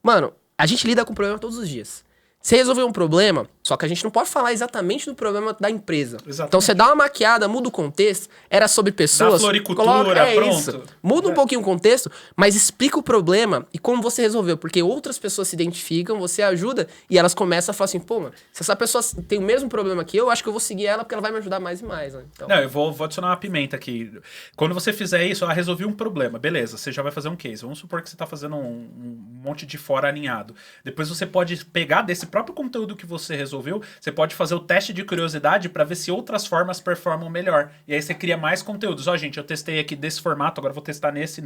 Mano, a gente lida com problema todos os dias. Você resolveu um problema, só que a gente não pode falar exatamente do problema da empresa. Exatamente. Então você dá uma maquiada, muda o contexto, era sobre pessoas... Da floricultura, pronto. Isso. Muda um pouquinho o contexto, mas explica o problema e como você resolveu. Porque outras pessoas se identificam, você ajuda e elas começam a falar assim, pô, mano, se essa pessoa tem o mesmo problema que eu acho que eu vou seguir ela porque ela vai me ajudar mais e mais, né? Então... Não, eu vou adicionar uma pimenta aqui. Quando você fizer isso, resolvi um problema. Beleza, você já vai fazer um case. Vamos supor que você tá fazendo um monte de fora alinhado. Depois você pode pegar desse próprio conteúdo que você resolveu, você pode fazer o teste de curiosidade para ver se outras formas performam melhor. E aí você cria mais conteúdos. Ó, gente, eu testei aqui desse formato, agora vou testar nesse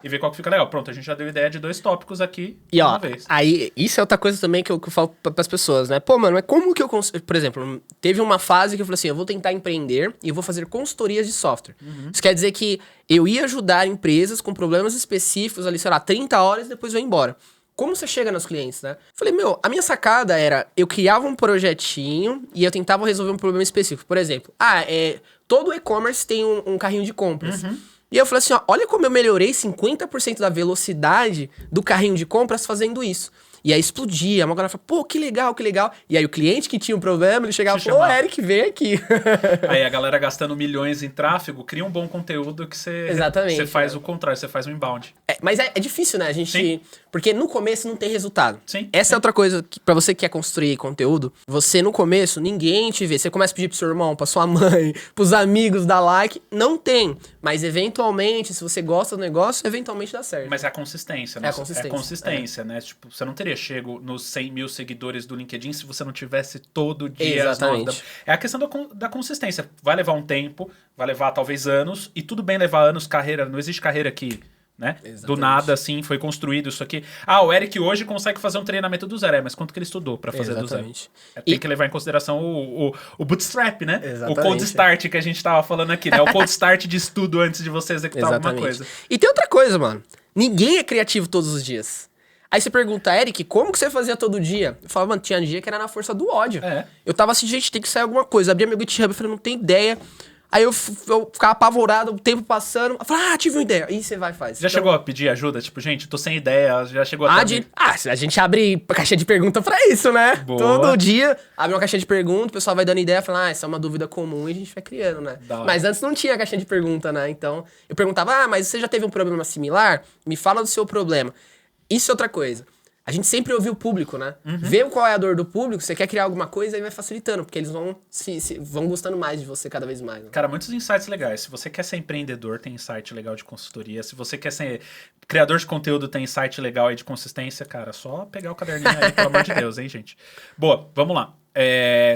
e ver qual que fica legal. Pronto, a gente já deu ideia de 2 tópicos aqui e ó, uma vez. Aí, isso é outra coisa também que eu falo pras pessoas, né? Pô, mano, mas como que eu consigo... Por exemplo, teve uma fase que eu falei assim, eu vou tentar empreender e eu vou fazer consultorias de software. Isso quer dizer que eu ia ajudar empresas com problemas específicos ali, sei lá, 30 horas e depois eu ia embora. Como você chega nos clientes, né? Falei, a minha sacada era, eu criava um projetinho e eu tentava resolver um problema específico. Por exemplo, todo e-commerce tem um carrinho de compras. E eu falei assim, ó, olha como eu melhorei 50% da velocidade do carrinho de compras fazendo isso. E aí explodia, uma galera falava, pô, que legal, que legal. E aí o cliente que tinha um problema, ele chegava e falou, ô, Eric, vem aqui. Aí a galera gastando milhões em tráfego, cria um bom conteúdo que você faz o contrário, você faz o inbound. Mas é difícil, né? A gente... Sim. Porque no começo não tem resultado. Sim. Essa é outra coisa, que pra você que quer construir conteúdo, você no começo, ninguém te vê. Você começa a pedir pro seu irmão, pra sua mãe, pros amigos, dar like. Não tem. Mas eventualmente, se você gosta do negócio, eventualmente dá certo. Mas é a consistência, né? É a consistência. É a consistência, né? Tipo, você não teria chego nos 100 mil seguidores do LinkedIn se você não tivesse todo dia Exatamente. às 9 da... É a questão da consistência. Vai levar um tempo, vai levar talvez anos, e tudo bem levar anos, carreira, não existe carreira que né? Exatamente. Do nada, assim, foi construído isso aqui. O Eric hoje consegue fazer um treinamento do zero, mas quanto que ele estudou pra fazer do zero? Tem que levar em consideração o bootstrap, né? Exatamente. O cold start que a gente tava falando aqui, né? O cold start de estudo antes de você executar alguma coisa. E tem outra coisa, mano. Ninguém é criativo todos os dias. Aí você pergunta, Eric, como que você fazia todo dia? Eu falava, mano, tinha dia que era na força do ódio. Eu tava assim, gente, tem que sair alguma coisa. Abria meu GitHub e falei, não tem ideia. Aí eu ficava apavorado, o tempo passando. Eu falava, tive uma ideia. Aí você vai e faz. Já chegou a pedir ajuda? Tipo, gente, tô sem ideia. Já chegou a... A gente abre caixinha de pergunta pra isso, né? Boa. Todo dia abre uma caixinha de pergunta, o pessoal vai dando ideia, fala, essa é uma dúvida comum e a gente vai criando, né? Mas antes não tinha caixinha de pergunta, né? Então eu perguntava, mas você já teve um problema similar? Me fala do seu problema. Isso é outra coisa. A gente sempre ouve o público, né? Vê qual é a dor do público, você quer criar alguma coisa, aí vai facilitando, porque eles vão vão gostando mais de você cada vez mais. Né? Cara, muitos insights legais. Se você quer ser empreendedor, tem insight legal de consultoria. Se você quer ser criador de conteúdo, tem insight legal aí de consistência, cara. Só pegar o caderninho aí, pelo amor de Deus, hein, gente? Boa, vamos lá.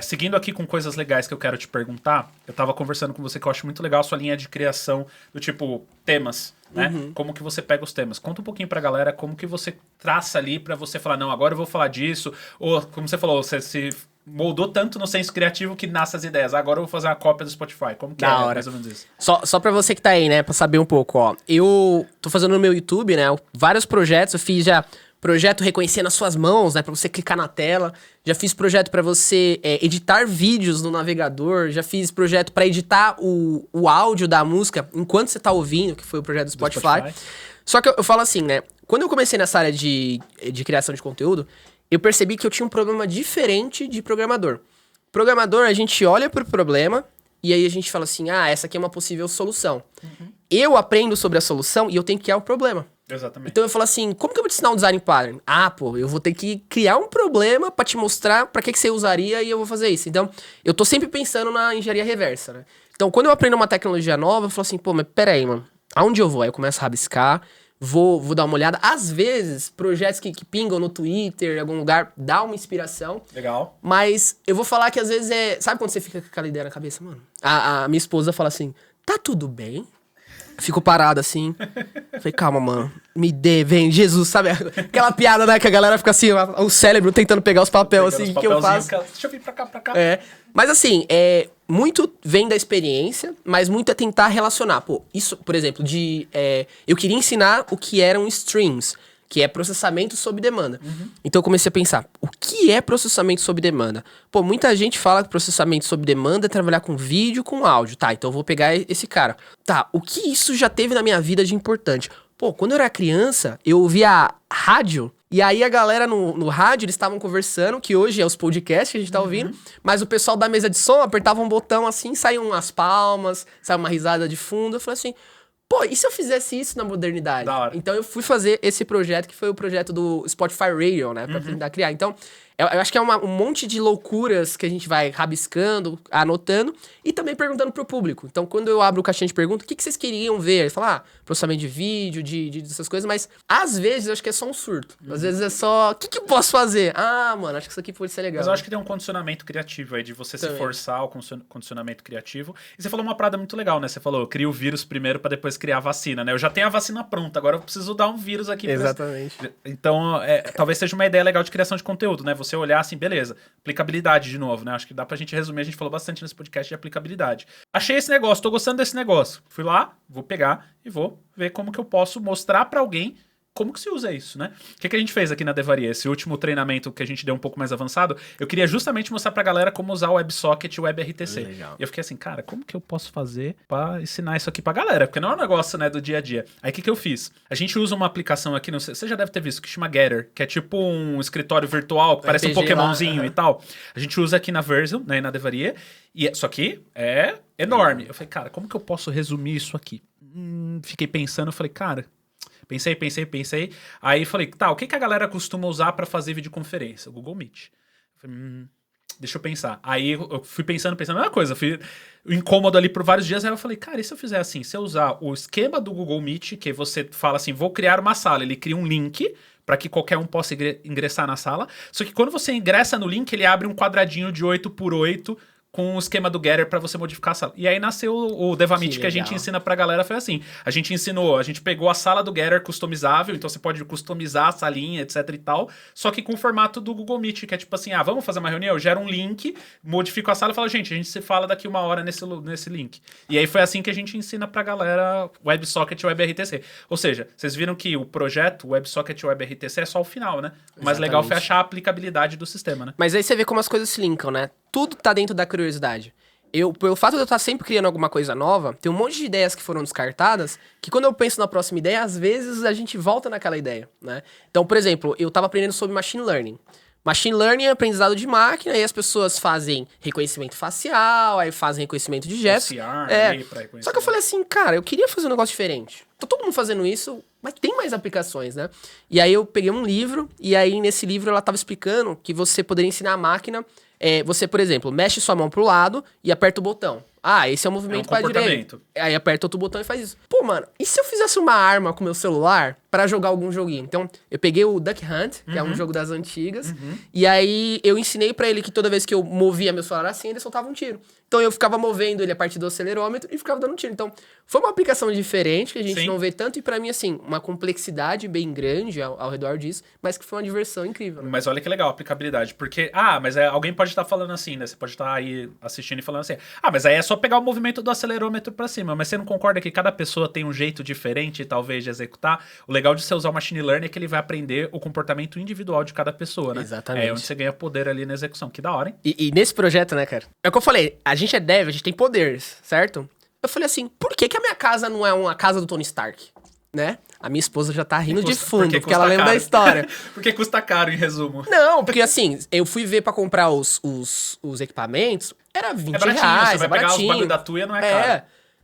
Seguindo aqui com coisas legais que eu quero te perguntar, eu tava conversando com você que eu acho muito legal a sua linha de criação do tipo temas, né? Como que você pega os temas? Conta um pouquinho pra galera como que você traça ali pra você falar, não, agora eu vou falar disso, ou como você falou, você se moldou tanto no senso criativo que nasce as ideias, agora eu vou fazer uma cópia do Spotify. Como que é mais ou menos isso? Só pra você que tá aí, né, pra saber um pouco, ó, eu tô fazendo no meu YouTube, né, vários projetos, eu fiz já projeto reconhecer nas suas mãos, né, pra você clicar na tela. Já fiz projeto pra você editar vídeos no navegador. Já fiz projeto pra editar o áudio da música enquanto você tá ouvindo, que foi o projeto do Spotify. Só que eu falo assim, né, quando eu comecei nessa área de criação de conteúdo, eu percebi que eu tinha um problema diferente de programador. Programador, a gente olha pro problema e aí a gente fala assim, essa aqui é uma possível solução. Eu aprendo sobre a solução e eu tenho que criar o problema. Exatamente. Então eu falo assim, como que eu vou te ensinar um design pattern? Eu vou ter que criar um problema pra te mostrar pra que você usaria e eu vou fazer isso. Então, eu tô sempre pensando na engenharia reversa, né? Então, quando eu aprendo uma tecnologia nova, eu falo assim, mas peraí, mano, aonde eu vou? Aí eu começo a rabiscar, vou dar uma olhada. Às vezes, projetos que pingam no Twitter, em algum lugar, dá uma inspiração. Legal. Mas eu vou falar que às vezes sabe quando você fica com aquela ideia na cabeça, mano? A minha esposa fala assim, tá tudo bem? Fico parado assim. Falei, calma, mano. Vem, Jesus, sabe? Aquela piada, né? Que a galera fica assim, o cérebro tentando pegar os papéis, assim, que eu faço. Deixa eu vir pra cá. Mas assim, muito vem da experiência, mas muito é tentar relacionar. Pô, isso, por exemplo, eu queria ensinar o que eram streams, que é processamento sob demanda. Então eu comecei a pensar, o que é processamento sob demanda? Pô, muita gente fala que processamento sob demanda é trabalhar com vídeo, com áudio. Tá, então eu vou pegar esse cara. Tá, o que isso já teve na minha vida de importante? Pô, quando eu era criança, eu ouvia rádio, e aí a galera no rádio, eles estavam conversando, que hoje é os podcasts que a gente tá ouvindo, mas o pessoal da mesa de som apertava um botão assim, saíam umas palmas, saia uma risada de fundo. Eu falei assim, pô, e se eu fizesse isso na modernidade? Da hora. Então eu fui fazer esse projeto, que foi o projeto do Spotify Radio, né? Pra tentar criar. Então, eu acho que é um monte de loucuras que a gente vai rabiscando, anotando, e também perguntando pro público. Então, quando eu abro o caixinha de pergunta, o que vocês queriam ver? Ele fala, processamento de vídeo, dessas coisas, mas às vezes eu acho que é só um surto. Às vezes é só, o que eu posso fazer? Mano, acho que isso aqui pode ser legal. Mas eu acho que tem um condicionamento criativo aí, de você se forçar ao condicionamento criativo. E você falou uma parada muito legal, né? Você falou, eu crio o vírus primeiro pra depois criar a vacina, né? Eu já tenho a vacina pronta, agora eu preciso dar um vírus aqui. Exatamente. Então, talvez seja uma ideia legal de criação de conteúdo, né? Você olhar assim, beleza, aplicabilidade de novo, né? Acho que dá pra gente resumir, a gente falou bastante nesse podcast de aplicabilidade. Achei esse negócio, tô gostando desse negócio. Fui lá, vou pegar e vou ver como que eu posso mostrar pra alguém como que se usa isso, né? O que a gente fez aqui na Devaria? Esse último treinamento que a gente deu um pouco mais avançado, eu queria justamente mostrar pra galera como usar o WebSocket e o WebRTC. Legal. E eu fiquei assim, cara, como que eu posso fazer pra ensinar isso aqui pra galera? Porque não é um negócio, né, do dia a dia. Aí o que eu fiz? A gente usa uma aplicação aqui, não sei, você já deve ter visto, que chama Gather, que é tipo um escritório virtual, que parece um Pokémonzinho e tal. A gente usa aqui na Version, né, na Devaria, e isso aqui é enorme. Eu falei, cara, como que eu posso resumir isso aqui? Fiquei pensando, eu falei, cara... Pensei. Aí falei, tá, o que a galera costuma usar pra fazer videoconferência? O Google Meet. Eu falei, deixa eu pensar. Aí eu fui pensando a mesma coisa. Fui incômodo ali por vários dias. Aí eu falei, cara, e se eu fizer assim? Se eu usar o esquema do Google Meet, que você fala assim, vou criar uma sala. Ele cria um link para que qualquer um possa ingressar na sala. Só que quando você ingressa no link, ele abre um quadradinho de 8x8 com o esquema do Getter pra você modificar a sala. E aí nasceu o Devamit que a gente legal. ensina pra galera, foi assim. A gente pegou a sala do Getter customizável, então você pode customizar a salinha, etc e tal, só que com o formato do Google Meet, que é tipo assim, vamos fazer uma reunião? Eu gero um link, modifico a sala e falo, gente, a gente se fala daqui 1 hora nesse link. E aí foi assim que a gente ensina pra galera WebSocket e WebRTC. Ou seja, vocês viram que o projeto WebSocket e WebRTC é só o final, né? O mais legal foi achar a aplicabilidade do sistema, né? Mas aí você vê como as coisas se linkam, né? Tudo tá dentro da curiosidade. Pelo fato de eu estar sempre criando alguma coisa nova, tem um monte de ideias que foram descartadas, que quando eu penso na próxima ideia, às vezes a gente volta naquela ideia, né? Então, por exemplo, eu tava aprendendo sobre Machine Learning. Machine Learning é aprendizado de máquina, e as pessoas fazem reconhecimento facial, aí fazem reconhecimento de gestos. Só que eu falei assim, cara, eu queria fazer um negócio diferente. Tá todo mundo fazendo isso, mas tem mais aplicações, né? E aí eu peguei um livro, e aí nesse livro ela tava explicando que você poderia ensinar a máquina... você, por exemplo, mexe sua mão pro lado e aperta o botão. Esse é o movimento pra direita. Aí aperta outro botão e faz isso. Pô, mano, e se eu fizesse uma arma com meu celular pra jogar algum joguinho? Então, eu peguei o Duck Hunt, que é um jogo das antigas, e aí eu ensinei pra ele que toda vez que eu movia meu celular assim, ele soltava um tiro. Então eu ficava movendo ele a partir do acelerômetro e ficava dando um tiro. Então, foi uma aplicação diferente, que a gente não vê tanto, e pra mim, assim, uma complexidade bem grande ao redor disso, mas que foi uma diversão incrível, né? Mas olha que legal a aplicabilidade, porque, mas alguém pode estar falando assim, né? Você pode estar aí assistindo e falando assim, mas aí é só pegar o movimento do acelerômetro pra cima, mas você não concorda que cada pessoa tem um jeito diferente, talvez, de executar? O legal de você usar o Machine Learning é que ele vai aprender o comportamento individual de cada pessoa, né? Exatamente. É onde você ganha poder ali na execução, que da hora, hein? E nesse projeto, né, cara? É o que eu falei, a gente é dev, a gente tem poderes, certo? Eu falei assim, por que a minha casa não é uma casa do Tony Stark, né? A minha esposa já tá rindo de fundo, porque ela lembra da história. Porque custa caro, em resumo. Não, porque assim, eu fui ver pra comprar os equipamentos, era 20 reais, você vai pegar os bagulho da Tuya, não é caro.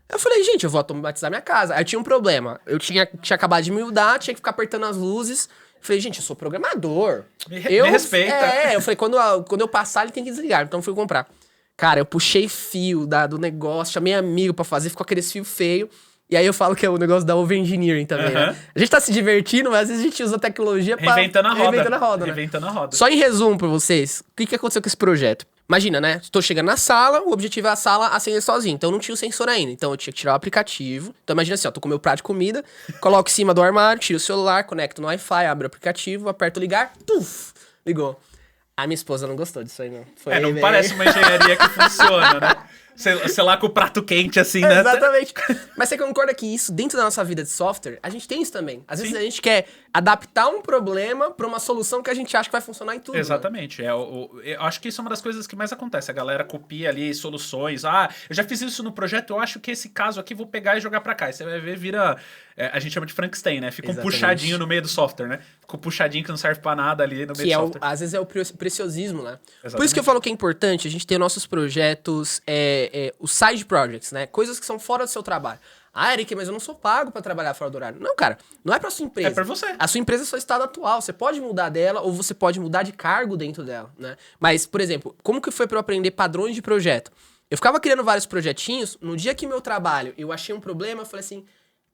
Eu falei, gente, eu vou automatizar minha casa. Aí tinha um problema, eu tinha acabado de me mudar, tinha que ficar apertando as luzes. Eu falei, gente, eu sou programador. Me respeita. Eu falei, quando eu passar, ele tem que desligar, então eu fui comprar. Cara, eu puxei fio do negócio, chamei amigo pra fazer, ficou aqueles fio feio. E aí eu falo que é o negócio da overengineering também, né? A gente tá se divertindo, mas às vezes a gente usa a tecnologia pra... Reinventando a roda. Né? Reinventando a roda. Só em resumo pra vocês, o que aconteceu com esse projeto? Imagina, né? Estou chegando na sala, o objetivo é a sala acender sozinho. Então não tinha o sensor ainda. Então eu tinha que tirar o aplicativo. Então imagina assim, tô com o meu prato de comida, coloco em cima do armário, tiro o celular, conecto no Wi-Fi, abro o aplicativo, aperto ligar, puf, ligou. A minha esposa não gostou disso aí, não. Não parece uma engenharia que funciona, né? Sei lá, com o prato quente, assim, né? Exatamente. Mas você concorda que isso, dentro da nossa vida de software, a gente tem isso também. Às vezes a gente quer adaptar um problema pra uma solução que a gente acha que vai funcionar em tudo. Exatamente. Né? Eu acho que isso é uma das coisas que mais acontece. A galera copia ali soluções. Eu já fiz isso no projeto, eu acho que esse caso aqui vou pegar e jogar pra cá. E você vai ver, vira... a gente chama de Frankenstein, né? Fica um puxadinho no meio do software, né? Fica um puxadinho que não serve pra nada ali no meio do software. Às vezes é o preciosismo, né? Exatamente. Por isso que eu falo que é importante a gente ter nossos projetos, os side projects, né? Coisas que são fora do seu trabalho. Eric, mas eu não sou pago pra trabalhar fora do horário. Não, cara, não é pra sua empresa. É pra você. A sua empresa é seu estado atual. Você pode mudar dela ou você pode mudar de cargo dentro dela, né? Mas, por exemplo, como que foi pra eu aprender padrões de projeto? Eu ficava criando vários projetinhos. No dia que meu trabalho eu achei um problema, eu falei assim...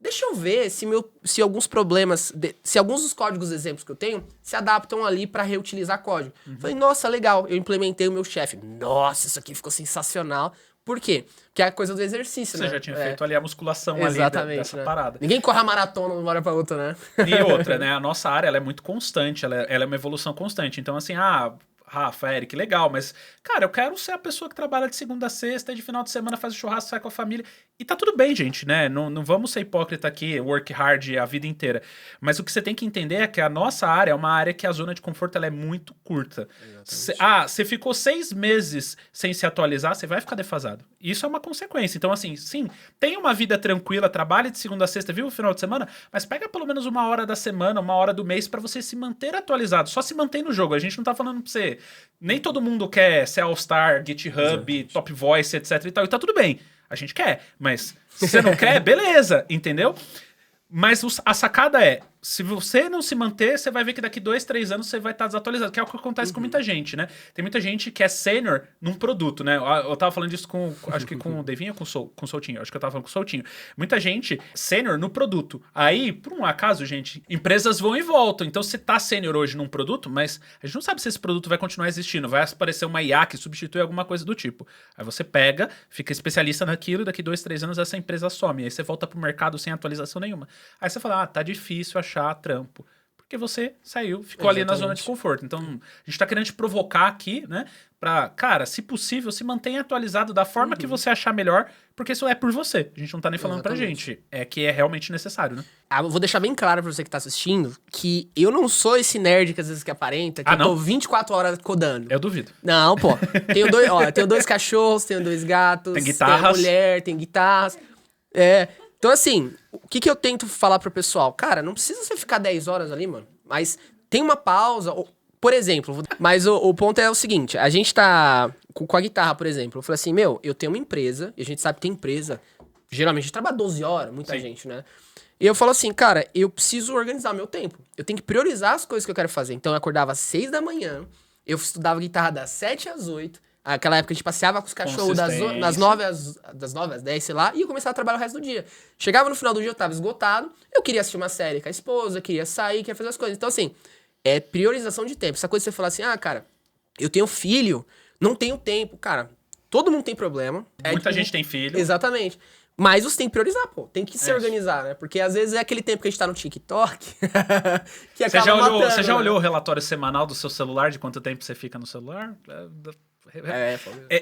Deixa eu ver se alguns problemas, se alguns dos códigos exemplos que eu tenho se adaptam ali pra reutilizar código. Falei, nossa, legal. Eu implementei o meu chefe. Nossa, isso aqui ficou sensacional. Por quê? Porque é a coisa do exercício, né? Você já tinha feito ali a musculação Exatamente, ali dessa né? parada. Ninguém corre a maratona de uma hora pra outra, né? E outra, né? A nossa área, ela é muito constante. Ela é uma evolução constante. Então, assim, Rafa, Eric, legal, mas, cara, eu quero ser a pessoa que trabalha de segunda a sexta e de final de semana faz o churrasco, sai com a família. E tá tudo bem, gente, né? Não vamos ser hipócrita aqui, work hard a vida inteira. Mas o que você tem que entender é que a nossa área é uma área que a zona de conforto ela é muito curta. Você ficou 6 meses sem se atualizar, você vai ficar defasado. Isso é uma consequência. Então, assim, sim, tenha uma vida tranquila, trabalhe de segunda a sexta, viu o final de semana, mas pega pelo menos 1 hora da semana, 1 hora do mês pra você se manter atualizado. Só se mantém no jogo. A gente não tá falando pra você... Nem todo mundo quer ser All-Star, GitHub, Top Voice, etc e tal. E tá tudo bem. A gente quer. Mas se você não quer, beleza. Entendeu? Mas a sacada é... se você não se manter, você vai ver que daqui 2, 3 anos você vai estar desatualizado, que é o que acontece com muita gente, né? Tem muita gente que é sênior num produto, né? Eu tava falando disso acho que com o Devinho ou com o Soutinho? Acho que eu tava falando com o Soutinho. Muita gente sênior no produto. Aí, por um acaso, gente, empresas vão e voltam. Então, você tá sênior hoje num produto, mas a gente não sabe se esse produto vai continuar existindo. Vai aparecer uma IA que substitui alguma coisa do tipo. Aí você pega, fica especialista naquilo e daqui 2, 3 anos essa empresa some. Aí você volta pro mercado sem atualização nenhuma. Aí você fala, tá difícil achar trampo. Porque você saiu, ficou ali na zona de conforto. Então, a gente tá querendo te provocar aqui, né? Pra, cara, se possível, se mantenha atualizado da forma que você achar melhor, porque isso é por você. A gente não tá nem falando pra gente. É que é realmente necessário, né? Eu vou deixar bem claro pra você que tá assistindo que eu não sou esse nerd que às vezes que aparenta, que eu tô 24 horas codando. Eu duvido. Não, pô. Tenho 2 cachorros, tenho 2 gatos, tem guitarras. Tenho mulher, tem guitarras. Então, assim, o que eu tento falar pro pessoal? Cara, não precisa você ficar 10 horas ali, mano. Mas tem uma pausa. Por exemplo, mas o ponto é o seguinte: a gente tá com a guitarra, por exemplo. Eu falei assim, eu tenho uma empresa, e a gente sabe que tem empresa. Geralmente a gente trabalha 12 horas, muita gente, né? E eu falo assim, cara, eu preciso organizar meu tempo. Eu tenho que priorizar as coisas que eu quero fazer. Então eu acordava às 6 da manhã, eu estudava guitarra das 7 às 8. Aquela época a gente passeava com os cachorros das 9 às 10, sei lá, e eu começava a trabalhar o resto do dia. Chegava no final do dia, eu tava esgotado, eu queria assistir uma série com a esposa, queria sair, queria fazer as coisas. Então, assim, é priorização de tempo. Essa coisa que você fala assim, cara, eu tenho filho, não tenho tempo. Cara, todo mundo tem problema. Muita gente tem filho. Exatamente. Mas você tem que priorizar, pô. Tem que se organizar, né? Porque às vezes é aquele tempo que a gente tá no TikTok que acaba matando. Você já olhou o relatório semanal do seu celular, de quanto tempo você fica no celular?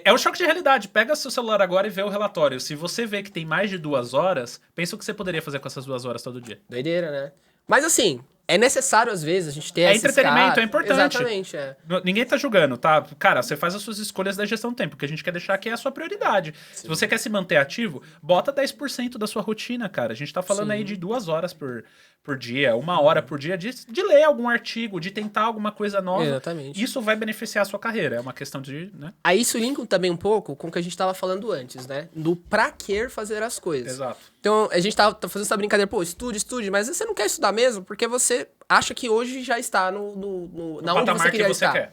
É um choque de realidade. Pega seu celular agora e vê o relatório. Se você vê que tem mais de 2 horas, pensa o que você poderia fazer com essas 2 horas todo dia. Doideira, né? Mas assim, é necessário às vezes a gente ter entretenimento, é importante. Exatamente, Ninguém tá julgando, tá? Cara, você faz as suas escolhas da gestão do tempo, porque a gente quer deixar que é a sua prioridade. Sim. Se você quer se manter ativo, bota 10% da sua rotina, cara. A gente tá falando aí de 2 horas por dia, 1 hora por dia, de ler algum artigo, de tentar alguma coisa nova. Exatamente. Isso vai beneficiar a sua carreira. É uma questão de, né? Aí isso linka também um pouco com o que a gente tava falando antes, né? Do pra que fazer as coisas. Exato. Então, a gente tá fazendo essa brincadeira, pô, estude, mas você não quer estudar mesmo porque você acha que hoje já está na onde você queria estar.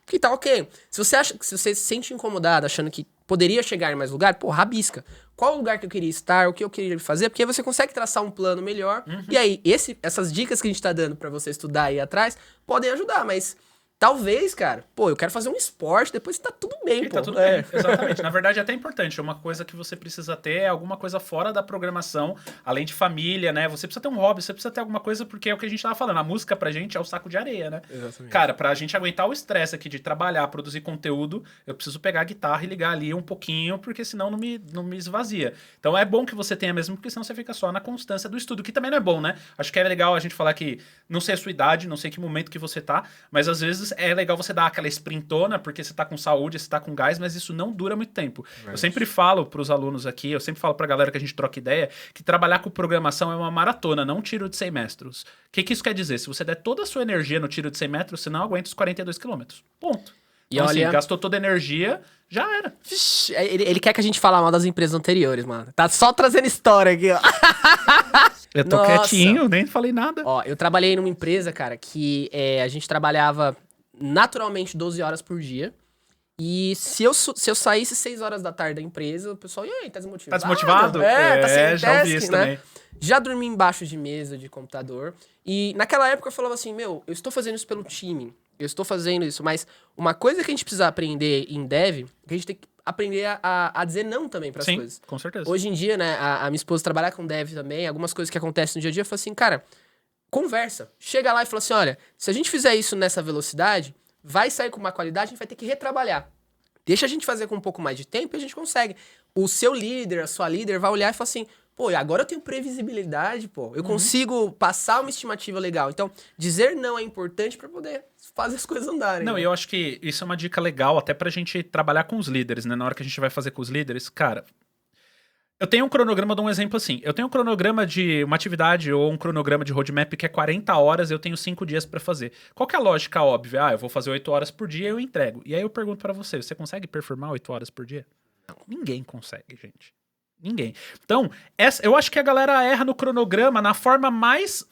Que tá ok. Se você se sente incomodado, achando que poderia chegar em mais lugar, pô, rabisca. Qual o lugar que eu queria estar, o que eu queria fazer, porque aí você consegue traçar um plano melhor. E aí, essas dicas que a gente tá dando pra você estudar aí atrás podem ajudar, mas talvez, cara, pô, eu quero fazer um esporte, depois tá tudo bem, pô. Tá tudo bem, exatamente. Na verdade, é até importante. Uma coisa que você precisa ter é alguma coisa fora da programação, além de família, né? Você precisa ter um hobby, você precisa ter alguma coisa, porque é o que a gente tava falando. A música pra gente é o saco de areia, né? Exatamente. Cara, pra gente aguentar o estresse aqui de trabalhar, produzir conteúdo, eu preciso pegar a guitarra e ligar ali um pouquinho, porque senão não me esvazia. Então é bom que você tenha mesmo, porque senão você fica só na constância do estudo, que também não é bom, né? Acho que é legal a gente falar que não sei a sua idade, não sei que momento que você tá, mas às vezes é legal você dar aquela sprintona, porque você tá com saúde, você tá com gás, mas isso não dura muito tempo. Eu sempre falo pros alunos aqui, eu sempre falo pra galera que a gente troca ideia, que trabalhar com programação é uma maratona, não um tiro de 100 metros. O que isso quer dizer? Se você der toda a sua energia no tiro de 100 metros, você não aguenta os 42 quilômetros. Ponto. Então, assim, gastou toda a energia, já era. Ele quer que a gente fale mal das empresas anteriores, mano. Tá só trazendo história aqui, ó. Eu tô quietinho, nem falei nada. Ó, eu trabalhei numa empresa, cara, que a gente trabalhava naturalmente 12 horas por dia. E se eu saísse 6 horas da tarde da empresa, o pessoal, e aí, tá desmotivado? Tá desmotivado? Tá sem já ouvi isso também. Já dormi embaixo de mesa de computador. E naquela época eu falava assim, eu estou fazendo isso pelo time. Eu estou fazendo isso. Mas uma coisa que a gente precisa aprender em dev, que a gente tem que aprender a dizer não também pras coisas. Sim, com certeza. Hoje em dia, né, a minha esposa trabalha com dev também, algumas coisas que acontecem no dia a dia, eu falo assim, cara, conversa. Chega lá e fala assim, olha, se a gente fizer isso nessa velocidade, vai sair com uma qualidade, a gente vai ter que retrabalhar. Deixa a gente fazer com um pouco mais de tempo e a gente consegue. O seu líder, a sua líder vai olhar e falar assim, pô, agora eu tenho previsibilidade, pô. Eu consigo passar uma estimativa legal. Então, dizer não é importante para poder fazer as coisas andarem. Não, né? e eu acho que isso é uma dica legal até pra gente trabalhar com os líderes, né? Na hora que a gente vai fazer com os líderes, cara... Eu tenho um cronograma de um exemplo assim. Eu tenho um cronograma de uma atividade ou um cronograma de roadmap que é 40 horas, eu tenho 5 dias pra fazer. Qual que é a lógica óbvia? Eu vou fazer 8 horas por dia e eu entrego. E aí eu pergunto pra você consegue performar 8 horas por dia? Não, ninguém consegue, gente. Ninguém. Então, eu acho que a galera erra no cronograma na forma mais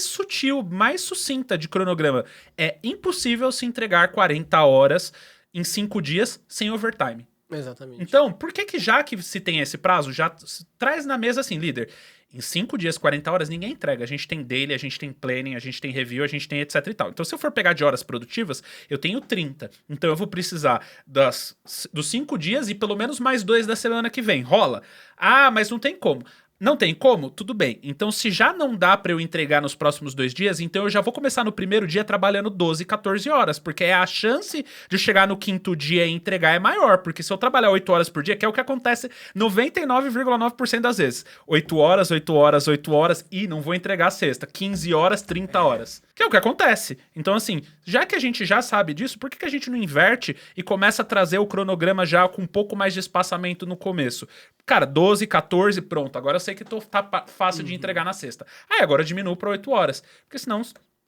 sutil, mais sucinta de cronograma. É impossível se entregar 40 horas em 5 dias sem overtime. Exatamente. Então, por que já que se tem esse prazo, já traz na mesa assim, líder, em 5 dias, 40 horas, ninguém entrega. A gente tem daily, a gente tem planning, a gente tem review, a gente tem etc e tal. Então, se eu for pegar de horas produtivas, eu tenho 30. Então, eu vou precisar dos 5 dias e pelo menos mais 2 da semana que vem. Rola? Ah, mas não tem como. Não tem como? Tudo bem. Então, se já não dá pra eu entregar nos próximos 2 dias, então eu já vou começar no primeiro dia trabalhando 12, 14 horas, porque a chance de chegar no quinto dia e entregar é maior, porque se eu trabalhar 8 horas por dia, que é o que acontece 99,9% das vezes. 8 horas, 8 horas, 8 horas e não vou entregar a sexta. 15 horas, 30 horas. Que é o que acontece. Então, assim, já que a gente já sabe disso, por que a gente não inverte e começa a trazer o cronograma já com um pouco mais de espaçamento no começo? Cara, 12, 14, pronto. Agora eu sei que tá fácil de entregar na sexta. Aí agora eu diminuo pra 8 horas. Porque senão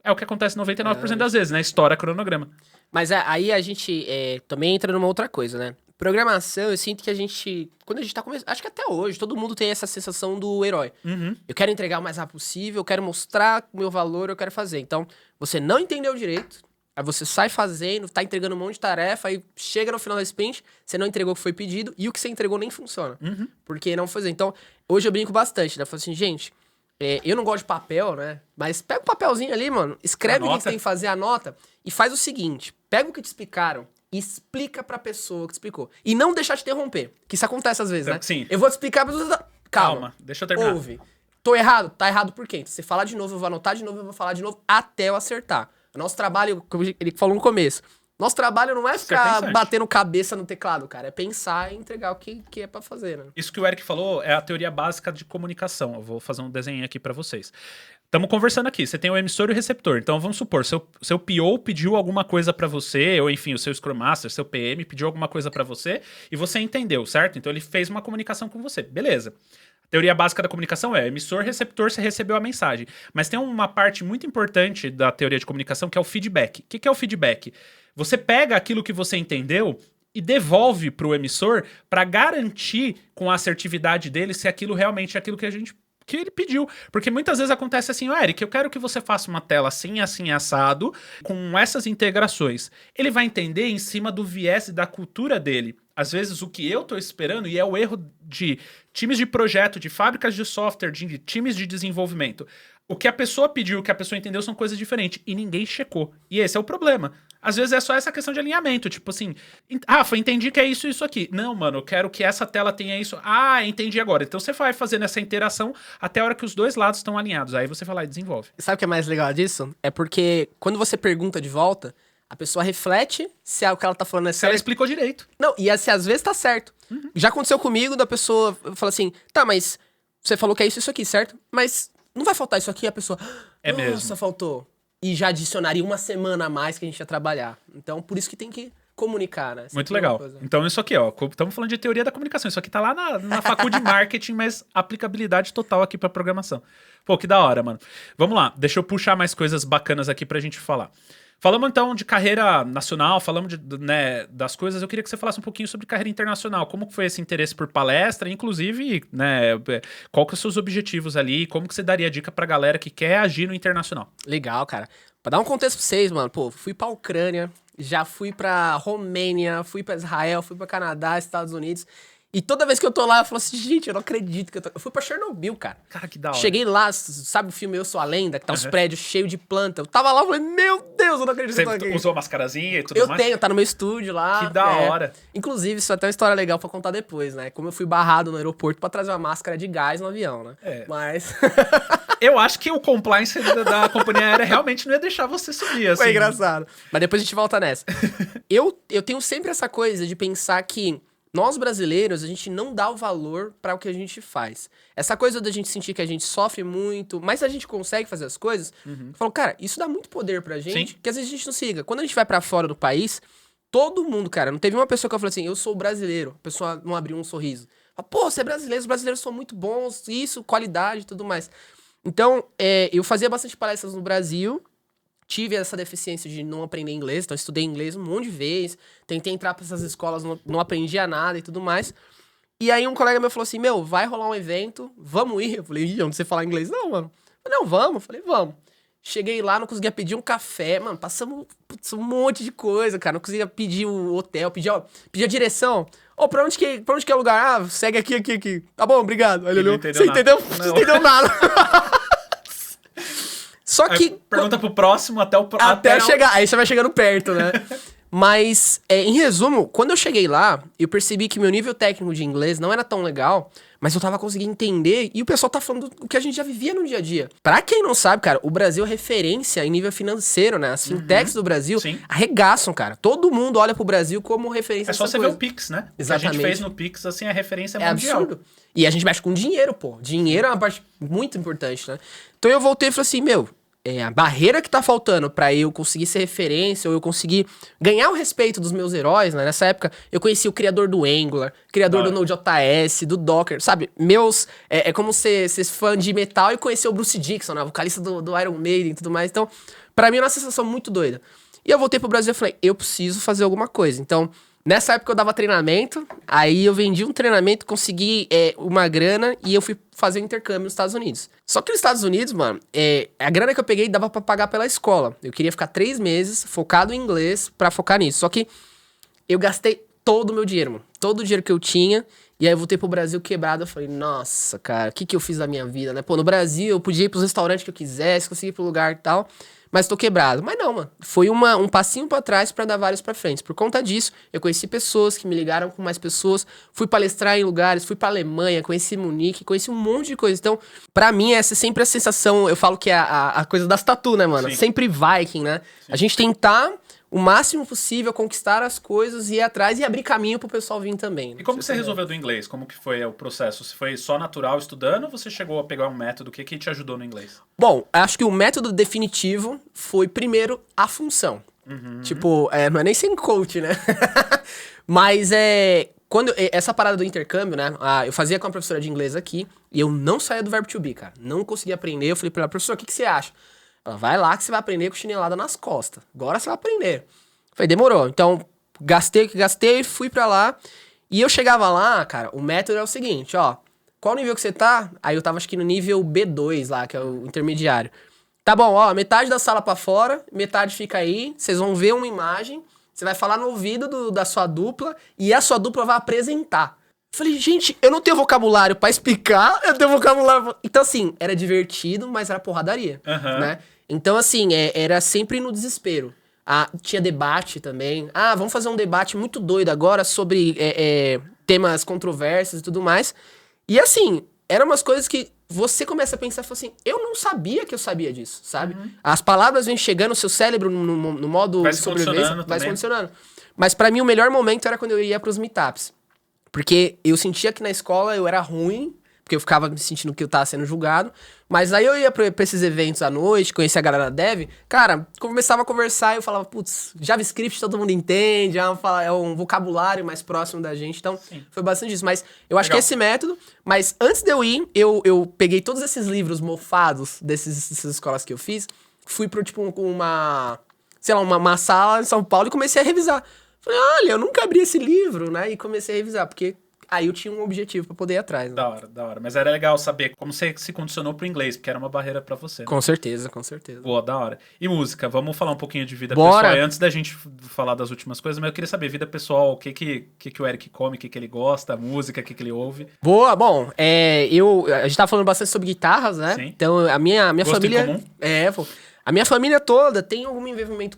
é o que acontece 99% das vezes, né? Estoura cronograma. Mas aí a gente também entra numa outra coisa, né? Programação, eu sinto que a gente... Quando a gente tá começando... Acho que até hoje, todo mundo tem essa sensação do herói. Uhum. Eu quero entregar o mais rápido possível, eu quero mostrar o meu valor, eu quero fazer. Então, você não entendeu direito, aí você sai fazendo, tá entregando um monte de tarefa, aí chega no final da sprint, você não entregou o que foi pedido, e o que você entregou nem funciona. Uhum. Porque não fazer. Então, hoje eu brinco bastante, né? Eu falo assim, gente, eu não gosto de papel, né? Mas pega um papelzinho ali, mano, escreve o que você tem que fazer, anota, e faz o seguinte, pega o que te explicaram, e explica pra pessoa que te explicou. E não deixar te interromper, que isso acontece às vezes, né? Sim. Eu vou te explicar pra você... Calma, deixa eu terminar. Ouve. Tô errado? Tá errado por quê? Então, você falar de novo, eu vou anotar de novo, eu vou falar de novo, até eu acertar. O nosso trabalho, como ele falou no começo, nosso trabalho não é ficar batendo cabeça no teclado, cara. É pensar e entregar o que é pra fazer, né? Isso que o Eric falou é a teoria básica de comunicação. Eu vou fazer um desenho aqui pra vocês. Estamos conversando aqui. Você tem o emissor e o receptor. Então, vamos supor, seu PO pediu alguma coisa pra você, ou enfim, o seu Scrum Master, seu PM pediu alguma coisa pra você, e você entendeu, certo? Então, ele fez uma comunicação com você. Beleza. A teoria básica da comunicação é emissor, receptor, você recebeu a mensagem. Mas tem uma parte muito importante da teoria de comunicação que é o feedback. O que é o feedback? Você pega aquilo que você entendeu e devolve para o emissor para garantir com a assertividade dele se aquilo realmente é aquilo que ele pediu. Porque muitas vezes acontece assim, Eric, eu quero que você faça uma tela assim, assim, assado, com essas integrações. Ele vai entender em cima do viés e da cultura dele. Às vezes o que eu tô esperando, e é o erro de times de projeto, de fábricas de software, de times de desenvolvimento. O que a pessoa pediu, o que a pessoa entendeu são coisas diferentes. E ninguém checou. E esse é o problema. Às vezes é só essa questão de alinhamento. Tipo assim, Rafa, entendi que é isso e isso aqui. Não, mano, eu quero que essa tela tenha isso. Ah, entendi agora. Então você vai fazendo essa interação até a hora que os dois lados estão alinhados. Aí você vai lá e desenvolve. Sabe o que é mais legal disso? É porque quando você pergunta de volta, a pessoa reflete se o que ela tá falando é Se certo. ela explicou direito. Não, e se às vezes tá certo. Uhum. Já aconteceu comigo, da pessoa fala assim, tá, mas você falou que é isso e isso aqui, certo? Mas não vai faltar isso aqui, a pessoa... É Nossa, mesmo. faltou. E já adicionaria uma semana a mais que a gente ia trabalhar. Então, por isso que tem que comunicar, né? Muito legal. Então, isso aqui, ó. Estamos falando de teoria da comunicação. Isso aqui tá lá na faculdade de marketing, mas aplicabilidade total aqui pra programação. Pô, que da hora, mano. Vamos lá. Deixa eu puxar mais coisas bacanas aqui pra gente falar. Falamos então de carreira nacional, falamos das coisas. Eu queria que você falasse um pouquinho sobre carreira internacional. Como que foi esse interesse por palestra? Inclusive, né, qual que são os seus objetivos ali? Como que você daria dica pra galera que quer agir no internacional? Legal, cara. Pra dar um contexto pra vocês, mano, pô, fui pra Ucrânia, já fui pra Romênia, fui pra Israel, fui pra Canadá, Estados Unidos. E toda vez que eu tô lá, eu falo assim, gente, eu não acredito que eu fui pra Chernobyl, cara. Cara, que da hora. Cheguei lá, sabe o filme Eu Sou a Lenda, que tá os prédios cheios de planta. Eu tava lá e falei, meu Deus, eu não acredito que eu tô aqui. Você usou mascarazinha e tudo mais? Eu tenho, tá no meu estúdio lá. Que da hora. Inclusive, isso é até uma história legal pra contar depois, né? Como eu fui barrado no aeroporto pra trazer uma máscara de gás no avião, né? Mas... Eu acho que o compliance da companhia aérea realmente não ia deixar você subir, assim. Foi engraçado. Mas depois a gente volta nessa. Eu tenho sempre essa coisa de pensar que nós brasileiros, a gente não dá o valor para o que a gente faz. Essa coisa da gente sentir que a gente sofre muito, mas a gente consegue fazer as coisas. Eu falo, cara, isso dá muito poder pra gente, que às vezes a gente não siga. Quando a gente vai para fora do país, todo mundo, cara, não teve uma pessoa que falou assim, eu sou brasileiro. A pessoa não abriu um sorriso. Fala, pô, você é brasileiro, os brasileiros são muito bons, isso, qualidade e tudo mais. Então, eu fazia bastante palestras no Brasil, tive essa deficiência de não aprender inglês, então estudei inglês um monte de vezes, tentei entrar para essas escolas, não aprendia nada e tudo mais. E aí um colega meu falou assim, meu, vai rolar um evento, vamos ir? Eu falei, ih, eu não sei falar inglês não, mano. Eu falei, não, vamos. Eu falei, vamos. Cheguei lá, não conseguia pedir um café, mano, passamos putz, um monte de coisa, cara, não conseguia pedir o hotel, pedir a direção. Ô, pra onde que é o lugar? Ah, segue aqui. Tá bom, obrigado. Aí ele olhou, você entendeu? Não entendeu nada. Só que... Aí pergunta pro próximo até chegar, aí você vai chegando perto, né? Mas, em resumo, quando eu cheguei lá, eu percebi que meu nível técnico de inglês não era tão legal, mas eu tava conseguindo entender e o pessoal tá falando o que a gente já vivia no dia a dia. Pra quem não sabe, cara, o Brasil é referência em nível financeiro, né? As fintechs do Brasil arregaçam, cara. Todo mundo olha pro Brasil como referência. É só você ver o Pix, né? Exatamente. O que a gente fez no Pix, assim, a referência é mundial. Absurdo. E a gente mexe com dinheiro, pô. Dinheiro é uma parte muito importante, né? Então eu voltei e falei assim, meu... a barreira que tá faltando pra eu conseguir ser referência ou eu conseguir ganhar o respeito dos meus heróis, né? Nessa época, eu conheci o criador do Angular, criador do Node.js, do Docker, sabe? É como ser fã de metal e conhecer o Bruce Dickinson, né? O vocalista do Iron Maiden e tudo mais. Então, pra mim é uma sensação muito doida. E eu voltei pro Brasil e falei, eu preciso fazer alguma coisa. Então, nessa época eu dava treinamento, aí eu vendi um treinamento, consegui uma grana e eu fui fazer um intercâmbio nos Estados Unidos. Só que nos Estados Unidos, mano, a grana que eu peguei dava pra pagar pela escola. Eu queria ficar 3 meses focado em inglês pra focar nisso. Só que eu gastei todo o meu dinheiro, mano. Todo o dinheiro que eu tinha. E aí eu voltei pro Brasil quebrado. Eu falei, nossa, cara, o que eu fiz da minha vida, né? Pô, no Brasil eu podia ir pros restaurantes que eu quisesse, conseguir ir pro lugar e tal. Mas tô quebrado. Mas não, mano. Foi um passinho pra trás pra dar vários pra frente. Por conta disso, eu conheci pessoas que me ligaram com mais pessoas. Fui palestrar em lugares, fui pra Alemanha, conheci Munique, conheci um monte de coisa. Então, pra mim, essa é sempre a sensação... Eu falo que é a coisa das tatu, né, mano? Sim. Sempre Viking, né? Sim. A gente tentar... o máximo possível, conquistar as coisas e ir atrás e abrir caminho pro pessoal vir também. E como você resolveu do inglês? Como que foi o processo? Você foi só natural estudando ou você chegou a pegar um método? O que te ajudou no inglês? Bom, acho que o método definitivo foi, primeiro, a função. Tipo, não é nem sem coach, né? Mas quando essa parada do intercâmbio, né? Eu fazia com a professora de inglês aqui e eu não saía do verbo to be, cara. Não conseguia aprender. Eu falei pra ela, professora, o que você acha? Ela, vai lá que você vai aprender com chinelada nas costas. Agora você vai aprender. Falei, demorou. Então, gastei o que gastei, fui pra lá. E eu chegava lá, cara, o método é o seguinte, ó. Qual nível que você tá? Aí eu tava, acho que no nível B2 lá, que é o intermediário. Tá bom, ó, metade da sala pra fora, metade fica aí. Vocês vão ver uma imagem. Você vai falar no ouvido da sua dupla e a sua dupla vai apresentar. Falei, gente, eu não tenho vocabulário pra explicar, eu tenho vocabulário... Então, assim, era divertido, mas era porradaria, né? Então, assim, era sempre no desespero. Tinha debate também. Vamos fazer um debate muito doido agora sobre temas controversos e tudo mais. E, assim, eram umas coisas que você começa a pensar, assim, eu não sabia que eu sabia disso, sabe? As palavras vêm chegando, o seu cérebro no modo vai se sobrevivência, vai se condicionando. Mas pra mim, o melhor momento era quando eu ia pros meetups. Porque eu sentia que na escola eu era ruim, porque eu ficava me sentindo que eu tava sendo julgado. Mas aí eu ia pra esses eventos à noite, conhecia a galera da Dev. Cara, começava a conversar e eu falava, putz, JavaScript todo mundo entende, é um vocabulário mais próximo da gente. Então, foi bastante isso. Mas eu acho que esse método... Mas antes de eu ir, eu peguei todos esses livros mofados dessas escolas que eu fiz, fui pro, tipo, uma sala em São Paulo e comecei a revisar. Falei, olha, eu nunca abri esse livro, né? E comecei a revisar, porque aí eu tinha um objetivo pra poder ir atrás. Né? Da hora. Mas era legal saber como você se condicionou pro inglês, porque era uma barreira pra você. Né? Com certeza. Boa, da hora. E música, vamos falar um pouquinho de vida pessoal. E antes da gente falar das últimas coisas, mas eu queria saber, vida pessoal, o que o Eric come, o que ele gosta, música, o que ele ouve. Boa, bom, a gente tava falando bastante sobre guitarras, né? Sim. Então, a minha Gosto família... em comum? A minha família toda tem algum envolvimento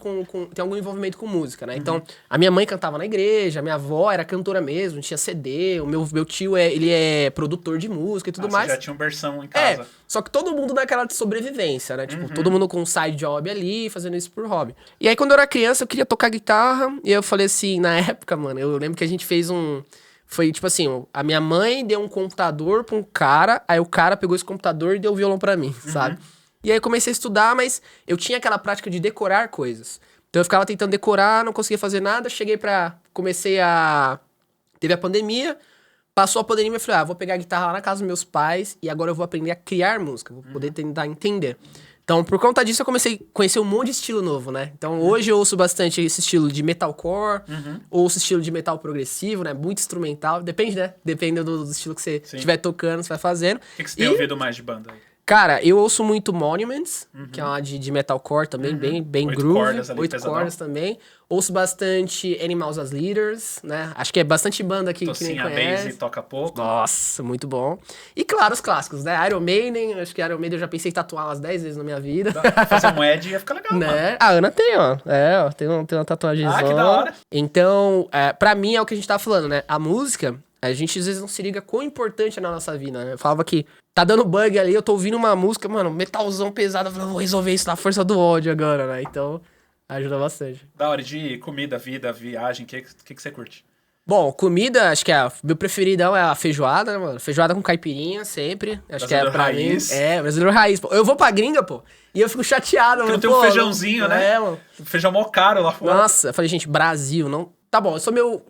com música, né? Então, a minha mãe cantava na igreja, a minha avó era cantora mesmo, tinha CD, o meu tio, ele é produtor de música e tudo mais. Você já tinha uma versão em casa. Só que todo mundo naquela de sobrevivência, né? Tipo, todo mundo com um side job ali, fazendo isso por hobby. E aí, quando eu era criança, eu queria tocar guitarra, e eu falei assim, na época, mano, eu lembro que a gente fez Foi tipo assim, a minha mãe deu um computador pra um cara, aí o cara pegou esse computador e deu o violão pra mim, sabe? E aí eu comecei a estudar, mas eu tinha aquela prática de decorar coisas. Então eu ficava tentando decorar, não conseguia fazer nada, teve a pandemia, passou a pandemia e falei, vou pegar a guitarra lá na casa dos meus pais e agora eu vou aprender a criar música, vou poder tentar entender. Então, por conta disso, eu comecei a conhecer um monte de estilo novo, né? Então, hoje eu ouço bastante esse estilo de metalcore, ouço estilo de metal progressivo, né? Muito instrumental. Depende, né? Depende do estilo que você estiver tocando, você vai fazendo. O que você tem ouvido mais de banda aí? Cara, eu ouço muito Monuments, que é uma de metalcore também, bem 8 groove. cordas ali, 8 pesadão. cordas também. Ouço bastante Animals as Leaders, né? Acho que é bastante banda aqui que nem Tocinha conhece. Base toca pouco. Nossa, muito bom. E claro, os clássicos, né? Iron Maiden, acho que Iron Maiden eu já pensei em tatuar umas 10 vezes na minha vida. Fazer um Ed ia ficar legal, mano. Né? A Ana tem, ó. Tem uma tatuagem. Ah, que da hora. Então, pra mim é o que a gente tá falando, né? A música, a gente às vezes não se liga quão importante é na nossa vida, né? Eu falava que tá dando bug ali, eu tô ouvindo uma música, mano, metalzão pesado, eu falei, vou resolver isso na força do ódio agora, né? Então, ajuda bastante. Da hora de comida, vida, viagem, o que você curte? Bom, comida, acho que meu preferidão é a feijoada, né, mano? Feijoada com caipirinha, sempre. Acho que é Brasileiro pra raiz. mim. É, brasileiro raiz, pô. Eu vou pra gringa, pô, e eu fico chateado, mano. não tem pô, um feijãozinho, né? É, mano. Feijão mó caro lá fora. Nossa, eu falei, gente, Brasil, não... Tá bom, eu sou meio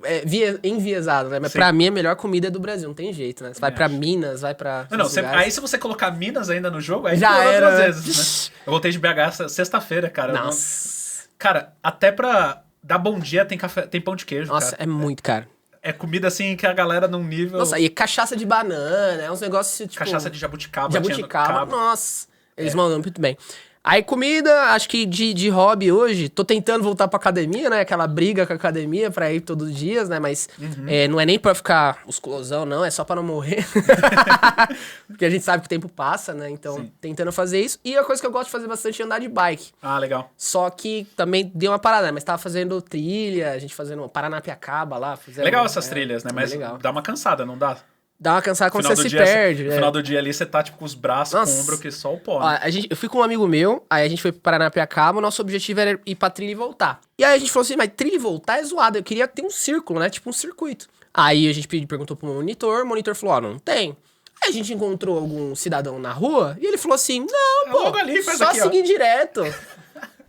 enviesado, né? Mas Sim. pra mim a melhor comida é do Brasil, não tem jeito, né? Você vai Também pra acho. Minas, vai pra... Não, esses lugares. aí se você colocar Minas ainda no jogo, aí Já piora era, outras né? vezes, né? Eu voltei de BH sexta-feira, cara. Nossa. Cara, até pra dar bom dia tem café, tem pão de queijo, Nossa, cara. é muito caro. É comida assim que a galera num nível... Nossa, e cachaça de banana, é uns negócios tipo... Cachaça de jabuticaba. Jabuticaba, tinha no cabo. nossa. Eles mandam muito bem. Aí comida, acho que de hobby hoje, tô tentando voltar pra academia, né? Aquela briga com a academia pra ir todos os dias, né? Mas não é nem pra ficar musculosão, não. É só pra não morrer. Porque a gente sabe que o tempo passa, né? Então, Sim. tentando fazer isso. E a coisa que eu gosto de fazer bastante é andar de bike. Ah, legal. Só que também deu uma parada, né? Mas tava fazendo trilha, a gente fazendo Paranapiacaba lá. Legal essas trilhas, né? Mas legal. dá uma cansada, não dá? Dá uma cansada quando Final você do se dia, perde. No é. final do dia ali, você tá tipo com os braços, Nossa. com o ombro, que só o pó. Ó, Né? eu fui com um amigo meu, aí a gente foi pro Paranapiacaba, o nosso objetivo era ir pra trilha e voltar. E aí a gente falou assim, mas trilha e voltar é zoado, eu queria ter um círculo, né? Tipo um circuito. Aí a gente perguntou pro o monitor falou, ó, não tem. Aí a gente encontrou algum cidadão na rua e ele falou assim, não, pô, logo ali, faz só aqui, ó. seguir direto.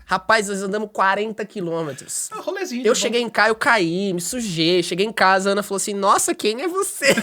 Rapaz, nós andamos 40 quilômetros. É um rolezinho. Eu de cheguei em casa, eu caí, me sujei. Cheguei em casa, a Ana falou assim, nossa, quem é você?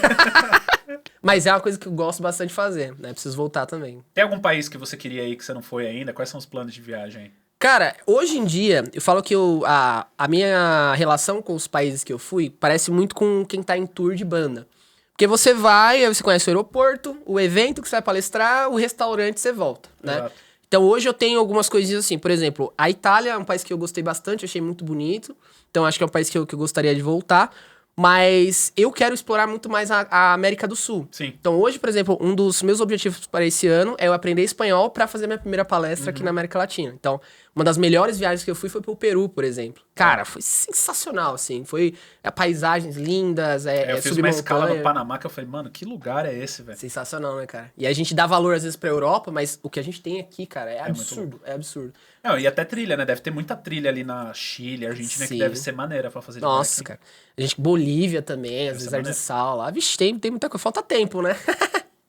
Mas é uma coisa que eu gosto bastante de fazer, né? Preciso voltar também. Tem algum país que você queria ir que você não foi ainda? Quais são os planos de viagem aí? Cara, hoje em dia, eu falo que a minha relação com os países que eu fui parece muito com quem tá em tour de banda. Porque você vai, aí você conhece o aeroporto, o evento que você vai palestrar, o restaurante você volta, né? Exato. Então hoje eu tenho algumas coisinhas assim, por exemplo, a Itália é um país que eu gostei bastante, achei muito bonito, então acho que é um país que eu gostaria de voltar, mas eu quero explorar muito mais a América do Sul. Sim. Então hoje, por exemplo, um dos meus objetivos para esse ano é eu aprender espanhol para fazer minha primeira palestra aqui na América Latina. Então, uma das melhores viagens que eu fui foi pro Peru, por exemplo. Cara, foi sensacional, assim, foi paisagens lindas, Eu fiz subir uma escala no montanha. Panamá que eu falei, mano, que lugar é esse, velho? Sensacional, né, cara? E a gente dá valor às vezes pra Europa, mas o que a gente tem aqui, cara, é muito absurdo, é absurdo. Não, e até trilha, né? Deve ter muita trilha ali na Chile, Argentina, que Sim. deve ser maneira pra fazer de Nossa, bike. cara. A gente, Bolívia também, às vezes ser ar de maneiro. sal lá. Vixe, tem muita coisa. Falta tempo, né?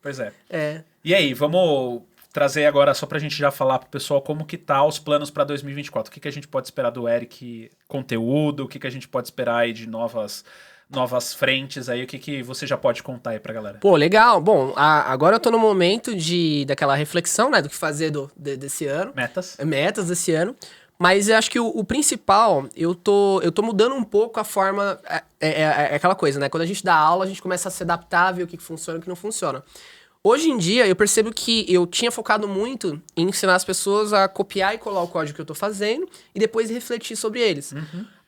Pois é. É. E aí, vamos trazer agora, só pra gente já falar pro pessoal como que tá os planos pra 2024. O que a gente pode esperar do Eric? Conteúdo? O que a gente pode esperar aí de novas frentes aí? O que você já pode contar aí pra galera? Pô, legal. Bom, agora eu tô no momento daquela reflexão, né, do que fazer desse ano. Metas desse ano. Mas eu acho que o principal, eu tô mudando um pouco a forma. É aquela coisa, né? Quando a gente dá aula, a gente começa a se adaptar, ver o que funciona e o que não funciona. Hoje em dia, eu percebo que eu tinha focado muito em ensinar as pessoas a copiar e colar o código que eu tô fazendo e depois refletir sobre eles.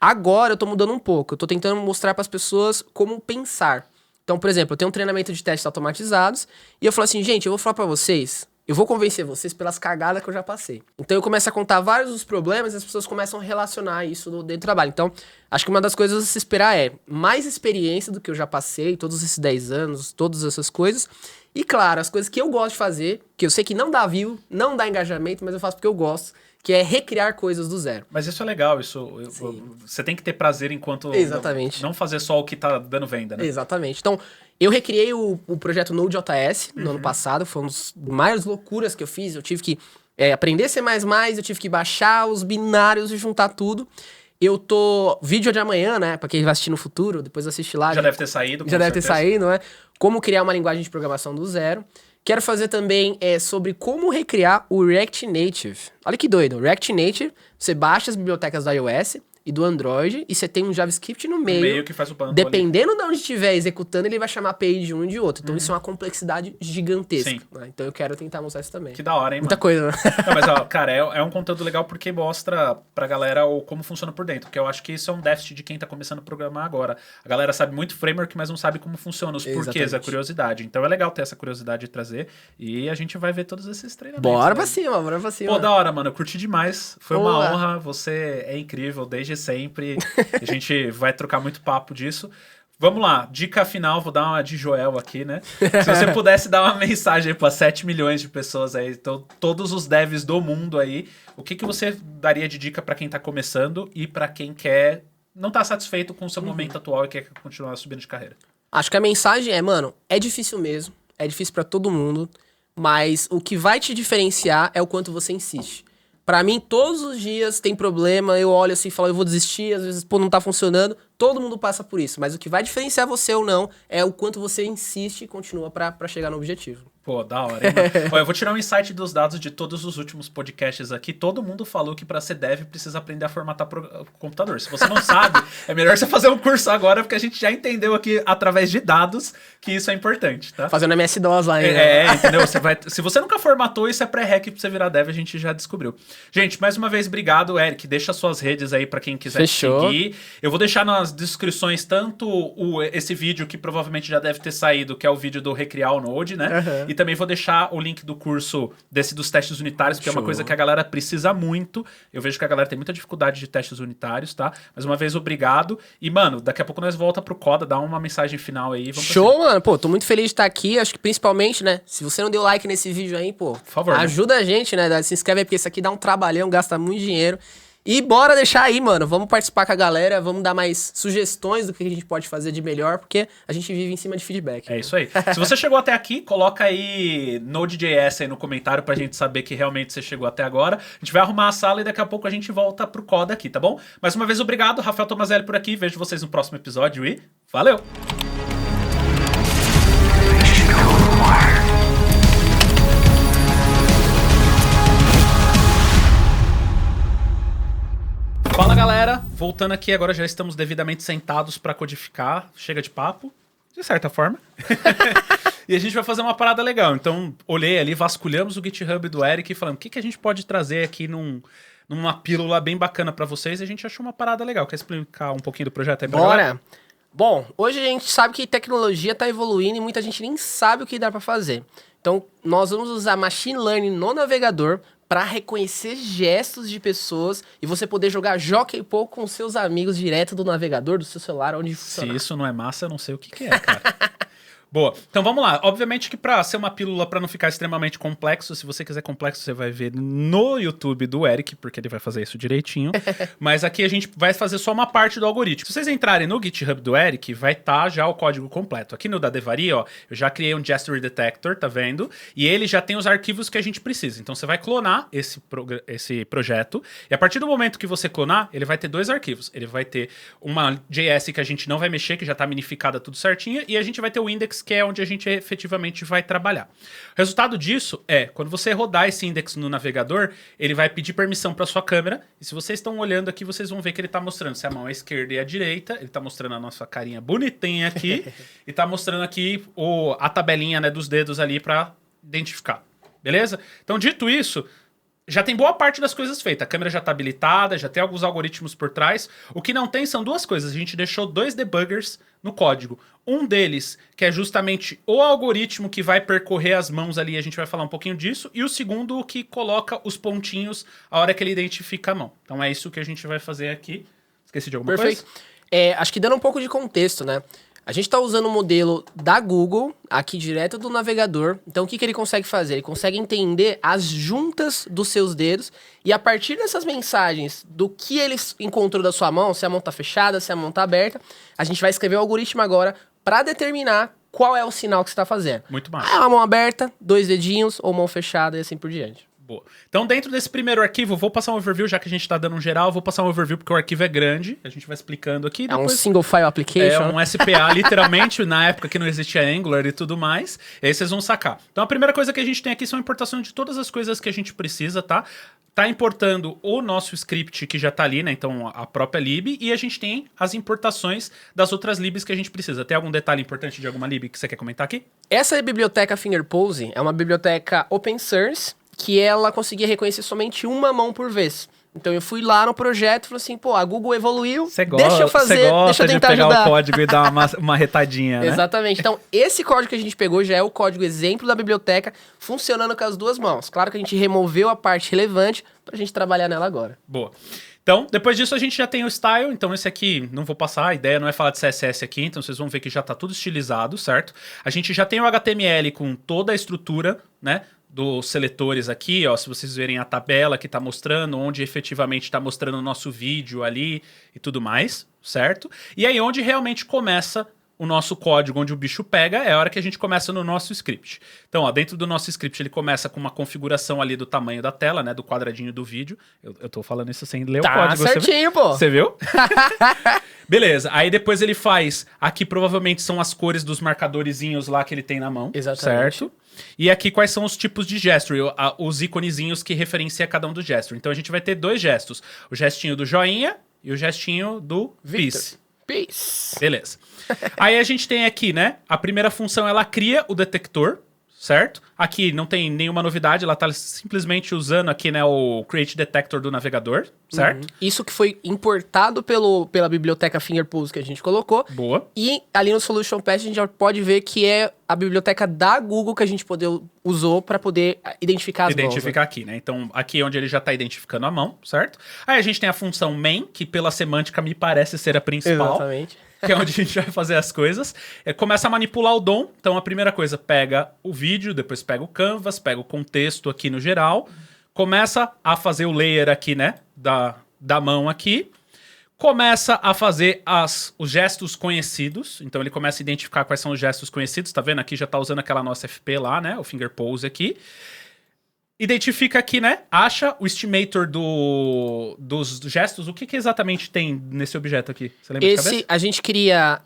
Agora, eu tô mudando um pouco. Eu tô tentando mostrar para as pessoas como pensar. Então, por exemplo, eu tenho um treinamento de testes automatizados e eu falo assim, gente, eu vou falar para vocês, eu vou convencer vocês pelas cagadas que eu já passei. Então, eu começo a contar vários dos problemas e as pessoas começam a relacionar isso dentro do trabalho. Então, acho que uma das coisas a se esperar é mais experiência do que eu já passei, todos esses 10 anos, todas essas coisas. E claro, as coisas que eu gosto de fazer, que eu sei que não dá view, não dá engajamento, mas eu faço porque eu gosto, que é recriar coisas do zero. Mas isso é legal, você tem que ter prazer enquanto Exatamente. não fazer só o que tá dando venda, né? Exatamente. Então, eu recriei o projeto Node.js no ano passado, foi uma das maiores loucuras que eu fiz, eu tive que aprender C++, eu tive que baixar os binários e juntar tudo. Vídeo de amanhã, né? Pra quem vai assistir no futuro, depois assiste lá. Já deve ter saído. Já deve ter saído, né? Como criar uma linguagem de programação do zero. Quero fazer também sobre como recriar o React Native. Olha que doido. O React Native, você baixa as bibliotecas do iOS e do Android, e você tem um JavaScript no meio. Que faz o bundle dependendo de onde estiver executando, ele vai chamar a API de um e de outro. Então isso é uma complexidade gigantesca. Né? Então eu quero tentar mostrar isso também. Que da hora, hein, Muita mano? coisa, né? Não, mas, ó, cara, é um conteúdo legal porque mostra pra galera como funciona por dentro. Porque eu acho que isso é um déficit de quem tá começando a programar agora. A galera sabe muito framework, mas não sabe como funciona os porquês, a curiosidade. Então é legal ter essa curiosidade de trazer. E a gente vai ver todos esses treinamentos. Bora pra cima, bora pra cima. Pô, da hora, mano. Eu curti demais. Foi uma honra. Você é incrível desde sempre. A gente vai trocar muito papo disso. Vamos lá, dica final, vou dar uma de Joel aqui, né? Se você pudesse dar uma mensagem para 7 milhões de pessoas aí, então, todos os devs do mundo aí, o que você daria de dica para quem tá começando e para quem não tá satisfeito com o seu momento atual e quer continuar subindo de carreira? Acho que a mensagem é, mano, é difícil mesmo, é difícil para todo mundo, mas o que vai te diferenciar é o quanto você insiste. Pra mim, todos os dias tem problema, eu olho assim e falo, eu vou desistir, às vezes, pô, não tá funcionando. Todo mundo passa por isso, mas o que vai diferenciar você ou não é o quanto você insiste e continua pra chegar no objetivo. Pô, da hora, hein, mano? Ó, eu vou tirar um insight dos dados de todos os últimos podcasts aqui. Todo mundo falou que pra ser dev precisa aprender a formatar computador. Se você não sabe, é melhor você fazer um curso agora, porque a gente já entendeu aqui, através de dados, que isso é importante, tá? Fazendo MS-DOS lá, hein? Entendeu? Se você nunca formatou, isso é pré-req pra você virar dev, a gente já descobriu. Gente, mais uma vez, obrigado, Eric. Deixa suas redes aí pra quem quiser seguir. Eu vou deixar nas descrições tanto esse vídeo, que provavelmente já deve ter saído, que é o vídeo do Recriar o Node, né? Uhum. E também vou deixar o link do curso dos testes unitários, que é uma coisa que a galera precisa muito. Eu vejo que a galera tem muita dificuldade de testes unitários, tá? Mais uma vez, obrigado. E, mano, daqui a pouco nós volta pro Coda, dá uma mensagem final aí. Show, mano. Pô, tô muito feliz de estar aqui. Acho que principalmente, né? Se você não deu like nesse vídeo aí, pô, por favor, ajuda a gente, né? Se inscreve aí, porque isso aqui dá um trabalhão, gasta muito dinheiro. E bora deixar aí, mano. Vamos participar com a galera, vamos dar mais sugestões do que a gente pode fazer de melhor, porque a gente vive em cima de feedback. É isso aí. Se você chegou até aqui, coloca aí Node.js aí no comentário pra gente saber que realmente você chegou até agora. A gente vai arrumar a sala e daqui a pouco a gente volta pro Coda aqui, tá bom? Mais uma vez, obrigado. Rafael Tomazelli por aqui. Vejo vocês no próximo episódio e valeu! Fala, galera, voltando aqui agora, já estamos devidamente sentados para codificar, chega de papo, de certa forma. E a gente vai fazer uma parada legal. Então, olhei ali, vasculhamos o GitHub do Eric e falamos, o que a gente pode trazer aqui numa pílula bem bacana para vocês, e a gente achou uma parada legal. Quer explicar um pouquinho do projeto aí pra Bora! galera? Bom, hoje a gente sabe que tecnologia está evoluindo e muita gente nem sabe o que dá para fazer. Então, nós vamos usar Machine Learning no navegador para reconhecer gestos de pessoas e você poder jogar Jockey Pool com seus amigos direto do navegador, do seu celular, onde funcionar. Se isso não é massa, eu não sei o que é, cara. Boa. Então vamos lá. Obviamente que pra ser uma pílula, pra não ficar extremamente complexo, se você quiser complexo, você vai ver no YouTube do Eric, porque ele vai fazer isso direitinho. Mas aqui a gente vai fazer só uma parte do algoritmo. Se vocês entrarem no GitHub do Eric, vai estar já o código completo. Aqui no da Devaria, ó, eu já criei um Gesture Detector, tá vendo? E ele já tem os arquivos que a gente precisa. Então você vai clonar esse projeto, e a partir do momento que você clonar, ele vai ter dois arquivos. Ele vai ter uma JS que a gente não vai mexer, que já tá minificada tudo certinho, e a gente vai ter o index, que é onde a gente efetivamente vai trabalhar. O resultado disso é, quando você rodar esse index no navegador, ele vai pedir permissão para sua câmera, e se vocês estão olhando aqui, vocês vão ver que ele está mostrando se a mão é a esquerda e a direita, ele está mostrando a nossa carinha bonitinha aqui, e está mostrando aqui a tabelinha, né, dos dedos ali para identificar. Beleza? Então, dito isso, já tem boa parte das coisas feitas. A câmera já está habilitada, já tem alguns algoritmos por trás. O que não tem são duas coisas. A gente deixou 2 debuggers no código. Um deles, que é justamente o algoritmo que vai percorrer as mãos ali, a gente vai falar um pouquinho disso. E o segundo, o que coloca os pontinhos a hora que ele identifica a mão. Então é isso que a gente vai fazer aqui. Esqueci de alguma coisa? Perfeito. Acho que dando um pouco de contexto, né? A gente está usando o modelo da Google, aqui direto do navegador. Então, o que ele consegue fazer? Ele consegue entender as juntas dos seus dedos e, a partir dessas mensagens do que ele encontrou da sua mão, se a mão está fechada, se a mão está aberta, a gente vai escrever o algoritmo agora para determinar qual é o sinal que você está fazendo. Muito massa. Ah, é uma mão aberta, 2 dedinhos ou mão fechada e assim por diante. Boa. Então, dentro desse primeiro arquivo, vou passar um overview, já que a gente tá dando um geral, vou passar um overview porque o arquivo é grande, a gente vai explicando aqui. É um single file application. É um SPA, literalmente, na época que não existia Angular e tudo mais. E aí vocês vão sacar. Então, a primeira coisa que a gente tem aqui são a importação de todas as coisas que a gente precisa, tá? Tá importando o nosso script que já tá ali, né? Então, a própria lib. E a gente tem as importações das outras libs que a gente precisa. Tem algum detalhe importante de alguma lib que você quer comentar aqui? Essa biblioteca FingerPose é uma biblioteca open source que ela conseguia reconhecer somente uma mão por vez. Então eu fui lá no projeto e falei assim, pô, a Google evoluiu, deixa eu fazer, deixa eu tentar de pegar ajudar. o código e dar uma retadinha, né? Exatamente. Então, esse código que a gente pegou já é o código exemplo da biblioteca, funcionando com as duas mãos. Claro que a gente removeu a parte relevante pra gente trabalhar nela agora. Boa. Então, depois disso a gente já tem o style, então esse aqui não vou passar, a ideia não é falar de CSS aqui, então vocês vão ver que já tá tudo estilizado, certo? A gente já tem o HTML com toda a estrutura, né, dos seletores aqui, ó, se vocês verem a tabela que tá mostrando, onde efetivamente tá mostrando o nosso vídeo ali e tudo mais, certo? E aí onde realmente começa o nosso código, onde o bicho pega, é a hora que a gente começa no nosso script. Então, ó, dentro do nosso script, ele começa com uma configuração ali do tamanho da tela, né, do quadradinho do vídeo. Eu tô falando isso sem ler o código. Certinho, pô. Você viu? Beleza. Aí depois ele faz, aqui provavelmente são as cores dos marcadorzinhos lá que ele tem na mão. Exatamente. Certo? E aqui quais são os tipos de gesture, os iconezinhos que referencia cada um dos gestos. Então a gente vai ter dois gestos. O gestinho do joinha e o gestinho do peace. Peace. Beleza. Aí a gente tem aqui, né? A primeira função, ela cria o detector, certo? Aqui não tem nenhuma novidade, ela tá simplesmente usando aqui, né, o Create Detector do navegador, certo? Isso que foi importado pela biblioteca FingerPose que a gente colocou. Boa. E ali no Solution Path a gente já pode ver que é a biblioteca da Google que a gente usou para poder identificar as mãos. Identificar aqui, né? Então, aqui é onde ele já tá identificando a mão, certo? Aí a gente tem a função main, que pela semântica me parece ser a principal. Exatamente. Que é onde a gente vai fazer as coisas. Começa a manipular o DOM. Então, a primeira coisa, pega o vídeo, depois pega o canvas, pega o contexto aqui no geral. Começa a fazer o layer aqui, né? Da mão aqui. Começa a fazer os gestos conhecidos. Então, ele começa a identificar quais são os gestos conhecidos. Tá vendo? Aqui já tá usando aquela nossa FP lá, né? O Finger Pose aqui. Identifica aqui, né? Acha o estimator dos gestos. O que exatamente tem nesse objeto aqui? Você lembra de cabeça? A gente cria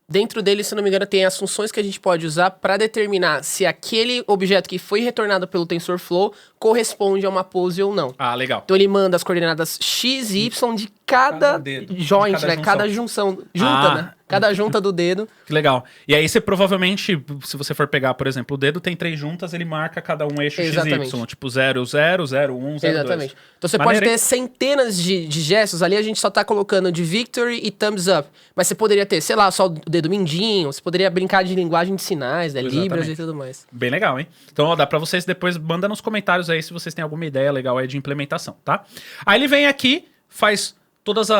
dentro dele, se não me engano, tem as funções que a gente pode usar para determinar se aquele objeto que foi retornado pelo TensorFlow corresponde a uma pose ou não. Ah, legal. Então ele manda as coordenadas x e y de cada dedo, joint, de cada né? junção. Cada junção. Junta, né? Cada junta do dedo. Que legal. E aí você provavelmente, se você for pegar, por exemplo, o dedo tem 3 juntas, ele marca cada um eixo Exatamente. XY. Tipo 0, 0, 0, 1, 0, Exatamente. 2. Então você pode ter centenas de gestos. Ali a gente só tá colocando de victory e thumbs up. Mas você poderia ter, sei lá, só o dedo mindinho. Você poderia brincar de linguagem de sinais, né? Libras e tudo mais. Bem legal, hein? Então, ó, dá pra vocês depois, manda nos comentários aí se vocês têm alguma ideia legal aí de implementação, tá? Aí ele vem aqui, faz todas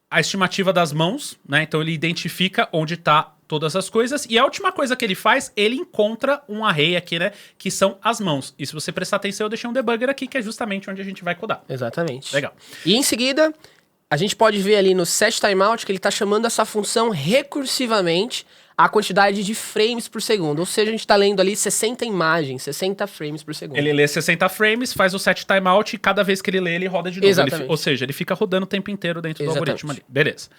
a estimativa das mãos, né? Então ele identifica onde tá todas as coisas. E a última coisa que ele faz, ele encontra um array aqui, né? Que são as mãos. E se você prestar atenção, eu deixei um debugger aqui, que é justamente onde a gente vai codar. Exatamente. Legal. E em seguida, a gente pode ver ali no setTimeout que ele tá chamando essa função recursivamente a quantidade de frames por segundo. Ou seja, a gente tá lendo ali 60 imagens, 60 frames por segundo. Ele lê 60 frames, faz o set timeout e cada vez que ele lê, ele roda de novo. Exatamente. Ou seja, ele fica rodando o tempo inteiro dentro do Exatamente. algoritmo ali. Beleza.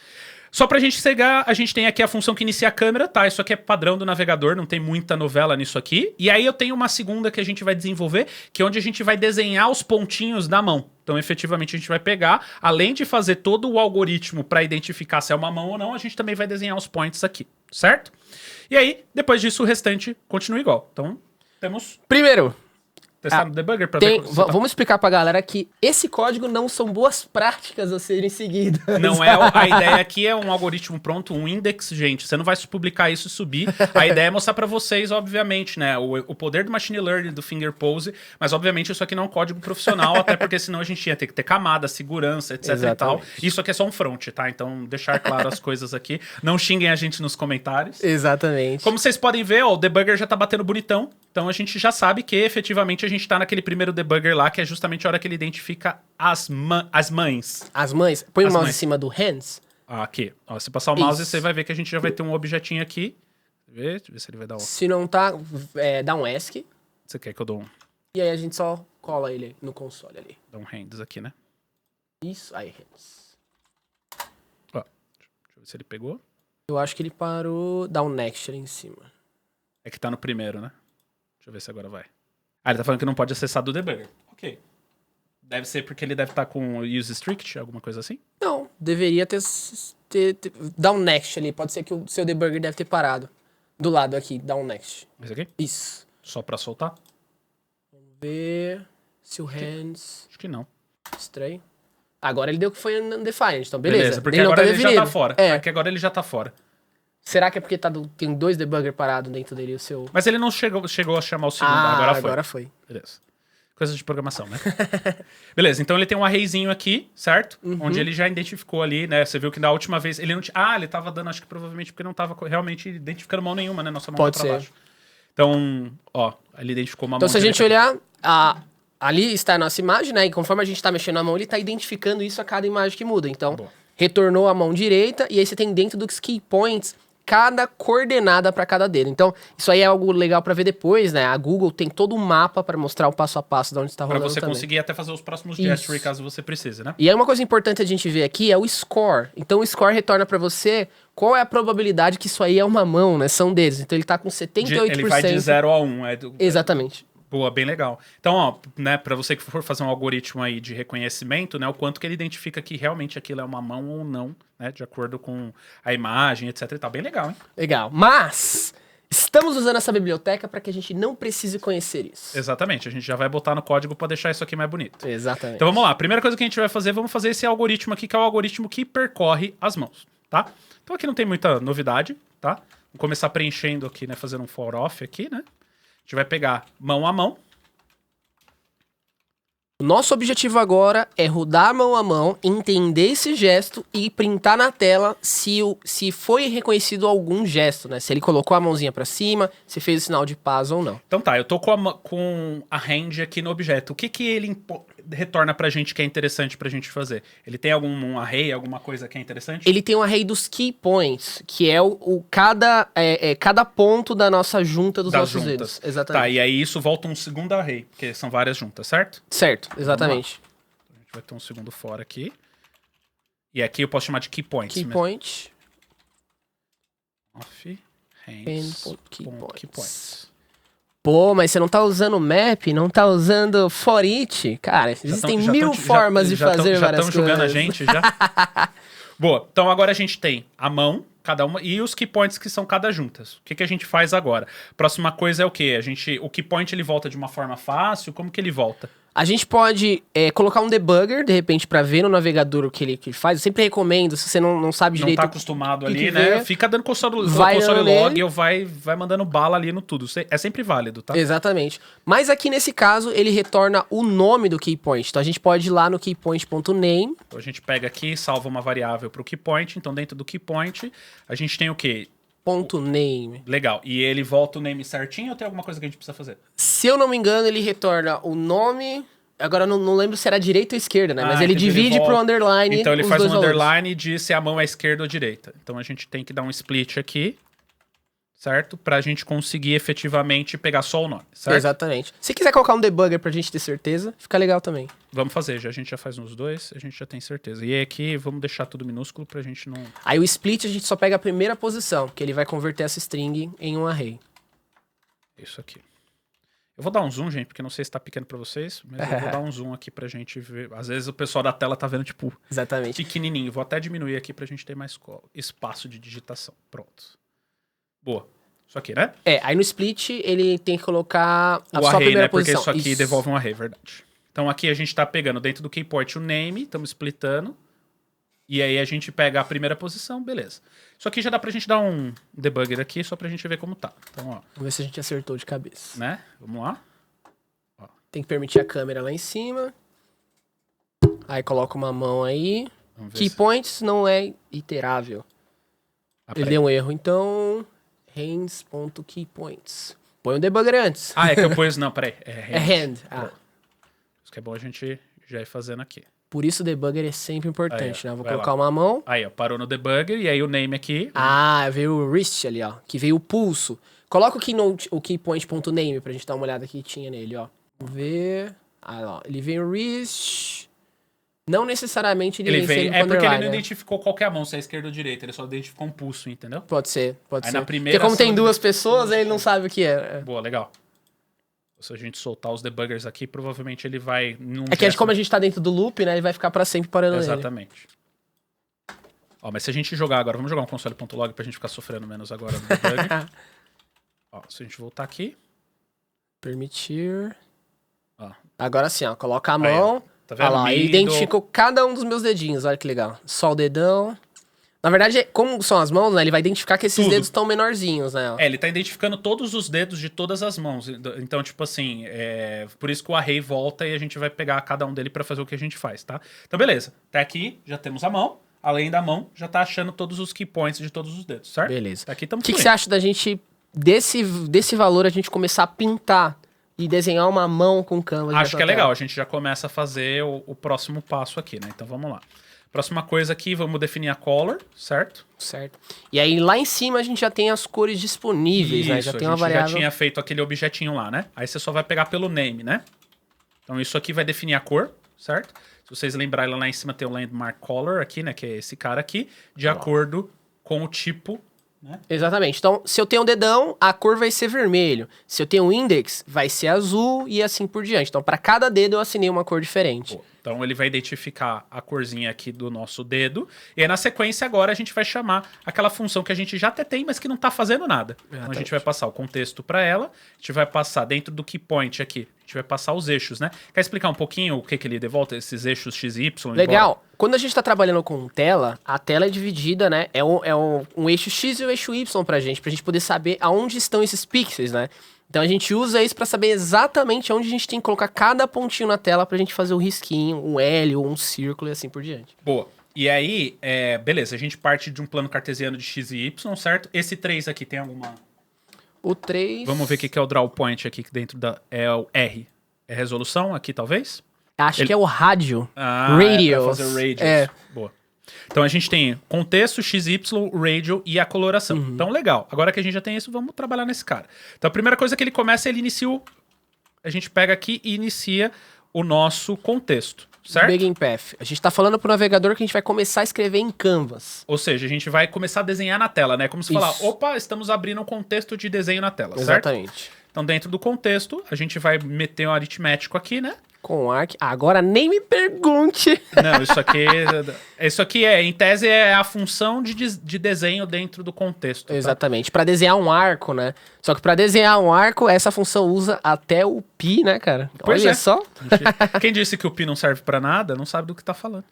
Só pra gente chegar, a gente tem aqui a função que inicia a câmera, tá? Isso aqui é padrão do navegador, não tem muita novela nisso aqui. E aí eu tenho uma segunda que a gente vai desenvolver, que é onde a gente vai desenhar os pontinhos da mão. Então, efetivamente, a gente vai pegar, além de fazer todo o algoritmo pra identificar se é uma mão ou não, a gente também vai desenhar os points aqui, certo? E aí, depois disso, o restante continua igual. Então, temos... Primeiro, testar no debugger pra ver... vamos explicar pra galera que esse código não são boas práticas a serem seguidas. Não é, a ideia aqui é um algoritmo pronto, um index, gente. Você não vai publicar isso e subir. A ideia é mostrar pra vocês, obviamente, né, o poder do machine learning, do finger pose, mas obviamente isso aqui não é um código profissional, até porque senão a gente ia ter que ter camada, segurança, etc. Exatamente. e tal. Isso aqui é só um front, tá? Então, deixar claro as coisas aqui. Não xinguem a gente nos comentários. Exatamente. Como vocês podem ver, ó, o debugger já tá batendo bonitão. Então a gente já sabe que efetivamente a gente tá naquele primeiro debugger lá, que é justamente a hora que ele identifica as mães. As mães. Põe o mouse mães. em cima do hands. Aqui. Ó, se passar o mouse, Isso. você vai ver que a gente já vai ter um objetinho aqui. Deixa eu ver se ele vai dar um... Se não tá, dá um ESC. Você quer que eu dou um... E aí a gente só cola ele no console ali. Dá um hands aqui, né? Isso, aí, hands. Ó, deixa eu ver se ele pegou. Eu acho que ele parou, dá um next ali em cima. É que tá no primeiro, né? Deixa eu ver se agora vai. Ah, ele tá falando que não pode acessar do debugger. Ok. Deve ser porque ele deve estar com use strict, alguma coisa assim? Não, deveria ter dá um next ali. Pode ser que o seu debugger deve ter parado. Do lado aqui, dá um next. Esse aqui? Isso. Só pra soltar? Vamos ver se o hands... Acho que não. Estranho. Agora ele deu que foi undefined, então beleza. Porque ele não agora tá ele já tá definido. fora. É. Porque agora ele já tá fora. Será que é porque tem 2 debugger parados dentro dele o seu... Mas ele não chegou a chamar o segundo, agora foi. agora foi. Beleza. Coisa de programação, né? Beleza, então ele tem um arrayzinho aqui, certo? Onde ele já identificou ali, né? Você viu que da última vez ele não tinha... Ah, ele tava dando, acho que provavelmente porque não tava realmente identificando mão nenhuma, né? Nossa mão Pode tá pra ser. baixo. Então, ó, ele identificou uma Então mão se a gente direita. olhar, ali está a nossa imagem, né? E conforme a gente tá mexendo a mão, ele tá identificando isso a cada imagem que muda. Então, Boa. retornou a mão direita e aí você tem dentro dos key points cada coordenada para cada dedo. Então, isso aí é algo legal para ver depois, né? A Google tem todo um mapa para mostrar o passo a passo de onde está Pra rolando você também. conseguir até fazer os próximos Isso. gesturing caso você precise, né? E aí uma coisa importante a gente ver aqui é o score. Então o score retorna para você qual é a probabilidade que isso aí é uma mão, né? São deles. Então ele tá com 78%. Ele vai de 0 a 1. Exatamente. Boa, bem legal. Então, ó, né, pra você que for fazer um algoritmo aí de reconhecimento, né, o quanto que ele identifica que realmente aquilo é uma mão ou não, né, de acordo com a imagem, etc e tal. Bem legal, hein? Legal. Mas estamos usando essa biblioteca para que a gente não precise conhecer isso. Exatamente, a gente já vai botar no código pra deixar isso aqui mais bonito. Exatamente. Então vamos lá, a primeira coisa que a gente vai fazer, vamos fazer esse algoritmo aqui, que é o algoritmo que percorre as mãos, tá? Então aqui não tem muita novidade, tá? Vamos começar preenchendo aqui, né, fazendo um for off aqui, né? A gente vai pegar mão a mão. O nosso objetivo agora é rodar mão a mão, entender esse gesto e printar na tela se foi reconhecido algum gesto, né? Se ele colocou a mãozinha pra cima, se fez o sinal de paz ou não. Então tá, eu tô com a hand aqui no objeto. O que que ele retorna pra gente que é interessante pra gente fazer? Ele tem algum array, alguma coisa que é interessante? Ele tem um array dos key points, que é cada ponto da nossa junta dos Das nossos juntas. dedos. Exatamente. Tá, e aí isso volta um segundo array, porque são várias juntas, certo? Certo, exatamente. A gente vai ter um segundo fora aqui. E aqui eu posso chamar de key points. Key mesmo. point, Off, hands, key key points. Pô, mas você não tá usando map, não tá usando for it? Cara, existem mil formas de fazer várias coisas. Já estão julgando a gente, já? Boa, então agora a gente tem a mão, cada uma, e os key points que são cada juntas. O que que a gente faz agora? Próxima coisa é o quê? O key point ele volta de uma forma fácil? Como que ele volta? A gente pode colocar um debugger, de repente, pra ver no navegador o que ele faz. Eu sempre recomendo, se você não sabe Não direito... tá acostumado o que ali, que né? vê, Fica dando console vai log nele. ou vai mandando bala ali no tudo. É sempre válido, tá? Exatamente. Mas aqui nesse caso, ele retorna o nome do key point. Então a gente pode ir lá no keypoint.name. Então a gente pega aqui e salva uma variável pro key point. Então dentro do key point, a gente tem o quê? .name. Legal. E ele volta o name certinho ou tem alguma coisa que a gente precisa fazer? Se eu não me engano, ele retorna o nome... Agora eu não lembro se era direita ou esquerda, né? Mas ele então divide volta. pro underline. Então ele os faz dois um valores. underline e diz se a mão é esquerda ou direita. Então a gente tem que dar um split aqui, certo? Pra gente conseguir efetivamente pegar só o nome, certo? Exatamente. Se quiser colocar um debugger pra gente ter certeza, fica legal também. Vamos fazer, a gente já faz nos dois, a gente já tem certeza. E aqui vamos deixar tudo minúsculo pra gente não... Aí o split a gente só pega a primeira posição, que ele vai converter essa string em um array. Isso aqui. Eu vou dar um zoom, gente, porque não sei se tá pequeno pra vocês, mas eu vou dar um zoom aqui pra gente ver. Às vezes o pessoal da tela tá vendo, tipo, Exatamente. pequenininho. Vou até diminuir aqui pra gente ter mais espaço de digitação. Pronto. Boa. Isso aqui, né? Aí no split ele tem que colocar a O sua array, primeira né? Porque posição. isso aqui devolve um array, verdade. Então aqui a gente tá pegando dentro do keyport o name, estamos splitando. E aí a gente pega a primeira posição, beleza. Isso aqui já dá pra gente dar um debugger aqui, só pra gente ver como tá. Então, ó, Vamos ver se a gente acertou de cabeça. né? Vamos lá. Tem que permitir a câmera lá em cima. Aí coloca uma mão aí. Vamos ver Key points não é iterável. Ele deu um erro, então... hands.keypoints. Põe um debugger antes. Ah, é que eu pus... Não, peraí. É hand. Ah. Isso que é bom a gente já ir fazendo aqui. Por isso o debugger é sempre importante, Aí, ó, né? Vou vai colocar lá. uma mão. Aí, ó, parou no debugger e aí o name aqui. Ah, veio o wrist ali, ó. Que veio o pulso. Coloca o keypoint.name pra gente dar uma olhada que tinha nele, ó. Vamos ver. Ó, ele vem wrist. Não necessariamente ele vem veio. É porque ele underline, não né? identificou qual que é a mão, se é esquerda ou direita. Ele só identificou um pulso, entendeu? Pode ser. Aí ser. na primeira Porque como tem ação duas ele- pessoas, aí ele não sabe o que é. Boa, legal. Se a gente soltar os debuggers aqui, provavelmente ele vai... É que como a gente tá dentro do loop, né? Ele vai ficar pra sempre parando nele. Exatamente. Ó, mas se a gente jogar agora, vamos jogar um console.log pra gente ficar sofrendo menos agora no debug. Ó, se a gente voltar aqui, Permitir. ó, Agora sim, ó. Coloca a Aí, mão. tá vendo? Olha lá, ele Middle. identificou cada um dos meus dedinhos. Olha que legal. Só o dedão. Na verdade, como são as mãos, né? Ele vai identificar que esses Tudo. dedos estão menorzinhos, né? Ó. É, ele tá identificando todos os dedos de todas as mãos. Então, tipo assim, por isso que o array volta e a gente vai pegar cada um dele pra fazer o que a gente faz, tá? Então, beleza. Até aqui, já temos a mão. Além da mão, já tá achando todos os key points de todos os dedos, certo? Beleza. Até aqui tamo O que fluindo. você acha da gente, desse valor, a gente começar a pintar e desenhar uma mão com canvas? Acho nessa que é tela? legal. A gente já começa a fazer o próximo passo aqui, né? Então, vamos lá. Próxima coisa aqui, vamos definir a color, certo? Certo. E aí, lá em cima, a gente já tem as cores disponíveis, né? Já tem uma a gente variável. já tinha feito aquele objetinho lá, né? Aí você só vai pegar pelo name, né? Então isso aqui vai definir a cor, certo? Se vocês lembrarem, lá em cima tem o landmark color aqui, né? Que é esse cara aqui, de acordo com o tipo, né? Exatamente. Então, se eu tenho um dedão, a cor vai ser vermelho. Se eu tenho um index, vai ser azul e assim por diante. Então, para cada dedo, eu assinei uma cor diferente. Pô, então ele vai identificar a corzinha aqui do nosso dedo. E aí na sequência agora a gente vai chamar aquela função que a gente já até tem, mas que não tá fazendo nada. Então a gente vai passar o contexto para ela, a gente vai passar dentro do key point aqui, a gente vai passar os eixos, né? Quer explicar um pouquinho o que ele devolve, esses eixos x e y? Legal. Quando a gente está trabalhando com tela, a tela é dividida, né? Um eixo X e um eixo Y pra gente poder saber aonde estão esses pixels, né? Então a gente usa isso para saber exatamente onde a gente tem que colocar cada pontinho na tela pra gente fazer o risquinho, um L ou um círculo e assim por diante. Boa. E aí, beleza, a gente parte de um plano cartesiano de x e y, certo? Esse 3 aqui tem alguma... O 3... Vamos ver o que é o draw point aqui dentro da... É o R. É resolução aqui, talvez? Acho que é o rádio. Radius. Radius. Pra fazer radius. É. Boa. Então a gente tem contexto, XY, radio e a coloração. Então legal. Agora que a gente já tem isso, vamos trabalhar nesse cara. Então a primeira coisa que ele começa, ele inicia a gente pega aqui e inicia o nosso contexto, certo? Begin Path. A gente tá falando pro navegador que a gente vai começar a escrever em Canvas. Ou seja, a gente vai começar a desenhar na tela, né? Como se falar, Isso. opa, estamos abrindo um contexto de desenho na tela, certo? Exatamente. Então dentro do contexto, a gente vai meter um aritmético aqui, né? Com arc. Agora nem me pergunte. Não, isso aqui em tese, é a função de desenho dentro do contexto. Tá? Exatamente. Pra desenhar um arco, né? Só que pra desenhar um arco, essa função usa até o pi, né, cara? Pois Olha é. só. Quem disse que o pi não serve pra nada, não sabe do que tá falando.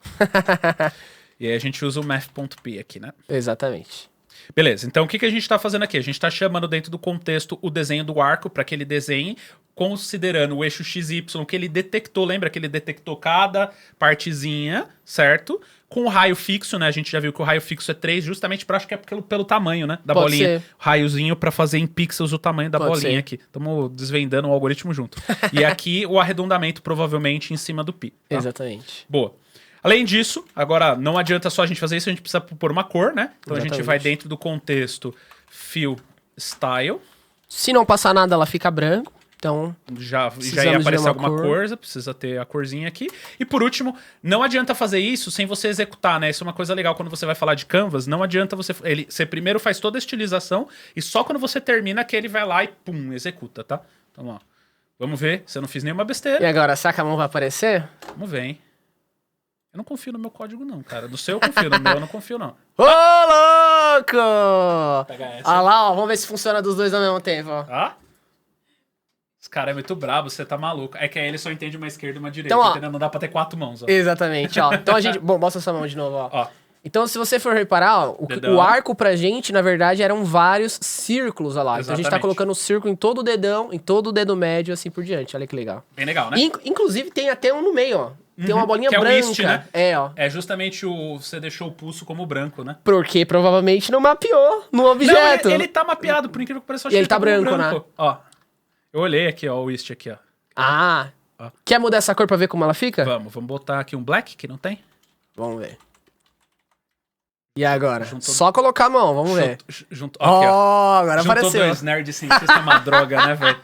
E aí a gente usa o math.p aqui, né? Exatamente. Beleza, então o que a gente tá fazendo aqui? A gente tá chamando dentro do contexto o desenho do arco para que ele desenhe, considerando o eixo XY que ele detectou. Lembra que ele detectou cada partezinha, certo? Com o raio fixo, né? A gente já viu que o raio fixo é 3, justamente acho que é pelo tamanho, né? Da Pode bolinha. ser. Raiozinho para fazer em pixels o tamanho da Pode bolinha ser. aqui. Estamos desvendando o algoritmo junto. E aqui o arredondamento provavelmente em cima do pi. Tá? Exatamente. Boa. Além disso, agora não adianta só a gente fazer isso, a gente precisa pôr uma cor, né? Então a gente Exatamente. vai dentro do contexto fill style. Se não passar nada, ela fica branco. Então, Já Precisamos ia de aparecer uma alguma cor. coisa, precisa ter a corzinha aqui. E por último, não adianta fazer isso sem você executar, né? Isso é uma coisa legal quando você vai falar de Canvas. Não adianta você primeiro faz toda a estilização e só quando você termina que ele vai lá e pum, executa, tá? Então, ó. Vamos ver se eu não fiz nenhuma e besteira. agora, será que a mão vai aparecer? Vamos ver, hein? Eu não confio no meu código, não, cara. Do seu eu confio, no meu eu não confio, não. Ô, louco! Pega essa. Olha lá, ó, vamos ver se funciona dos dois ao mesmo tempo, ó. Ah? Esse cara é muito brabo, você tá maluco. É que aí ele só entende uma esquerda e uma direita, Então, ó. entendeu? Não dá pra ter 4 mãos, ó. Exatamente, ó. Então a gente... Bom, mostra essa mão de novo, ó. Ó, Então, se você for reparar, ó, Dedão. o arco pra gente, na verdade, eram vários círculos, olha lá. Então a gente tá Exatamente. colocando o círculo em todo o dedão, em todo o dedo médio, assim por diante. Olha que legal. bem legal, né? Inclusive, tem até um no meio, ó. Tem uma bolinha que é o branca. East, né? É, ó. É justamente você deixou o pulso como branco, né? Porque provavelmente não mapeou no Não, objeto. ele tá mapeado, por incrível que pareça. eu E achei ele tá que como branco, né? Ó, eu olhei aqui, ó, o East aqui, ó. Ah. Ó. Quer mudar essa cor pra ver como ela fica? Vamos botar aqui um black, que não tem? Vamos ver. E agora? Juntou- Só colocar a mão, vamos ver. Junto, Ó, aqui, ó. agora Juntou apareceu. 2 nerds cientistas, é uma droga, né, velho?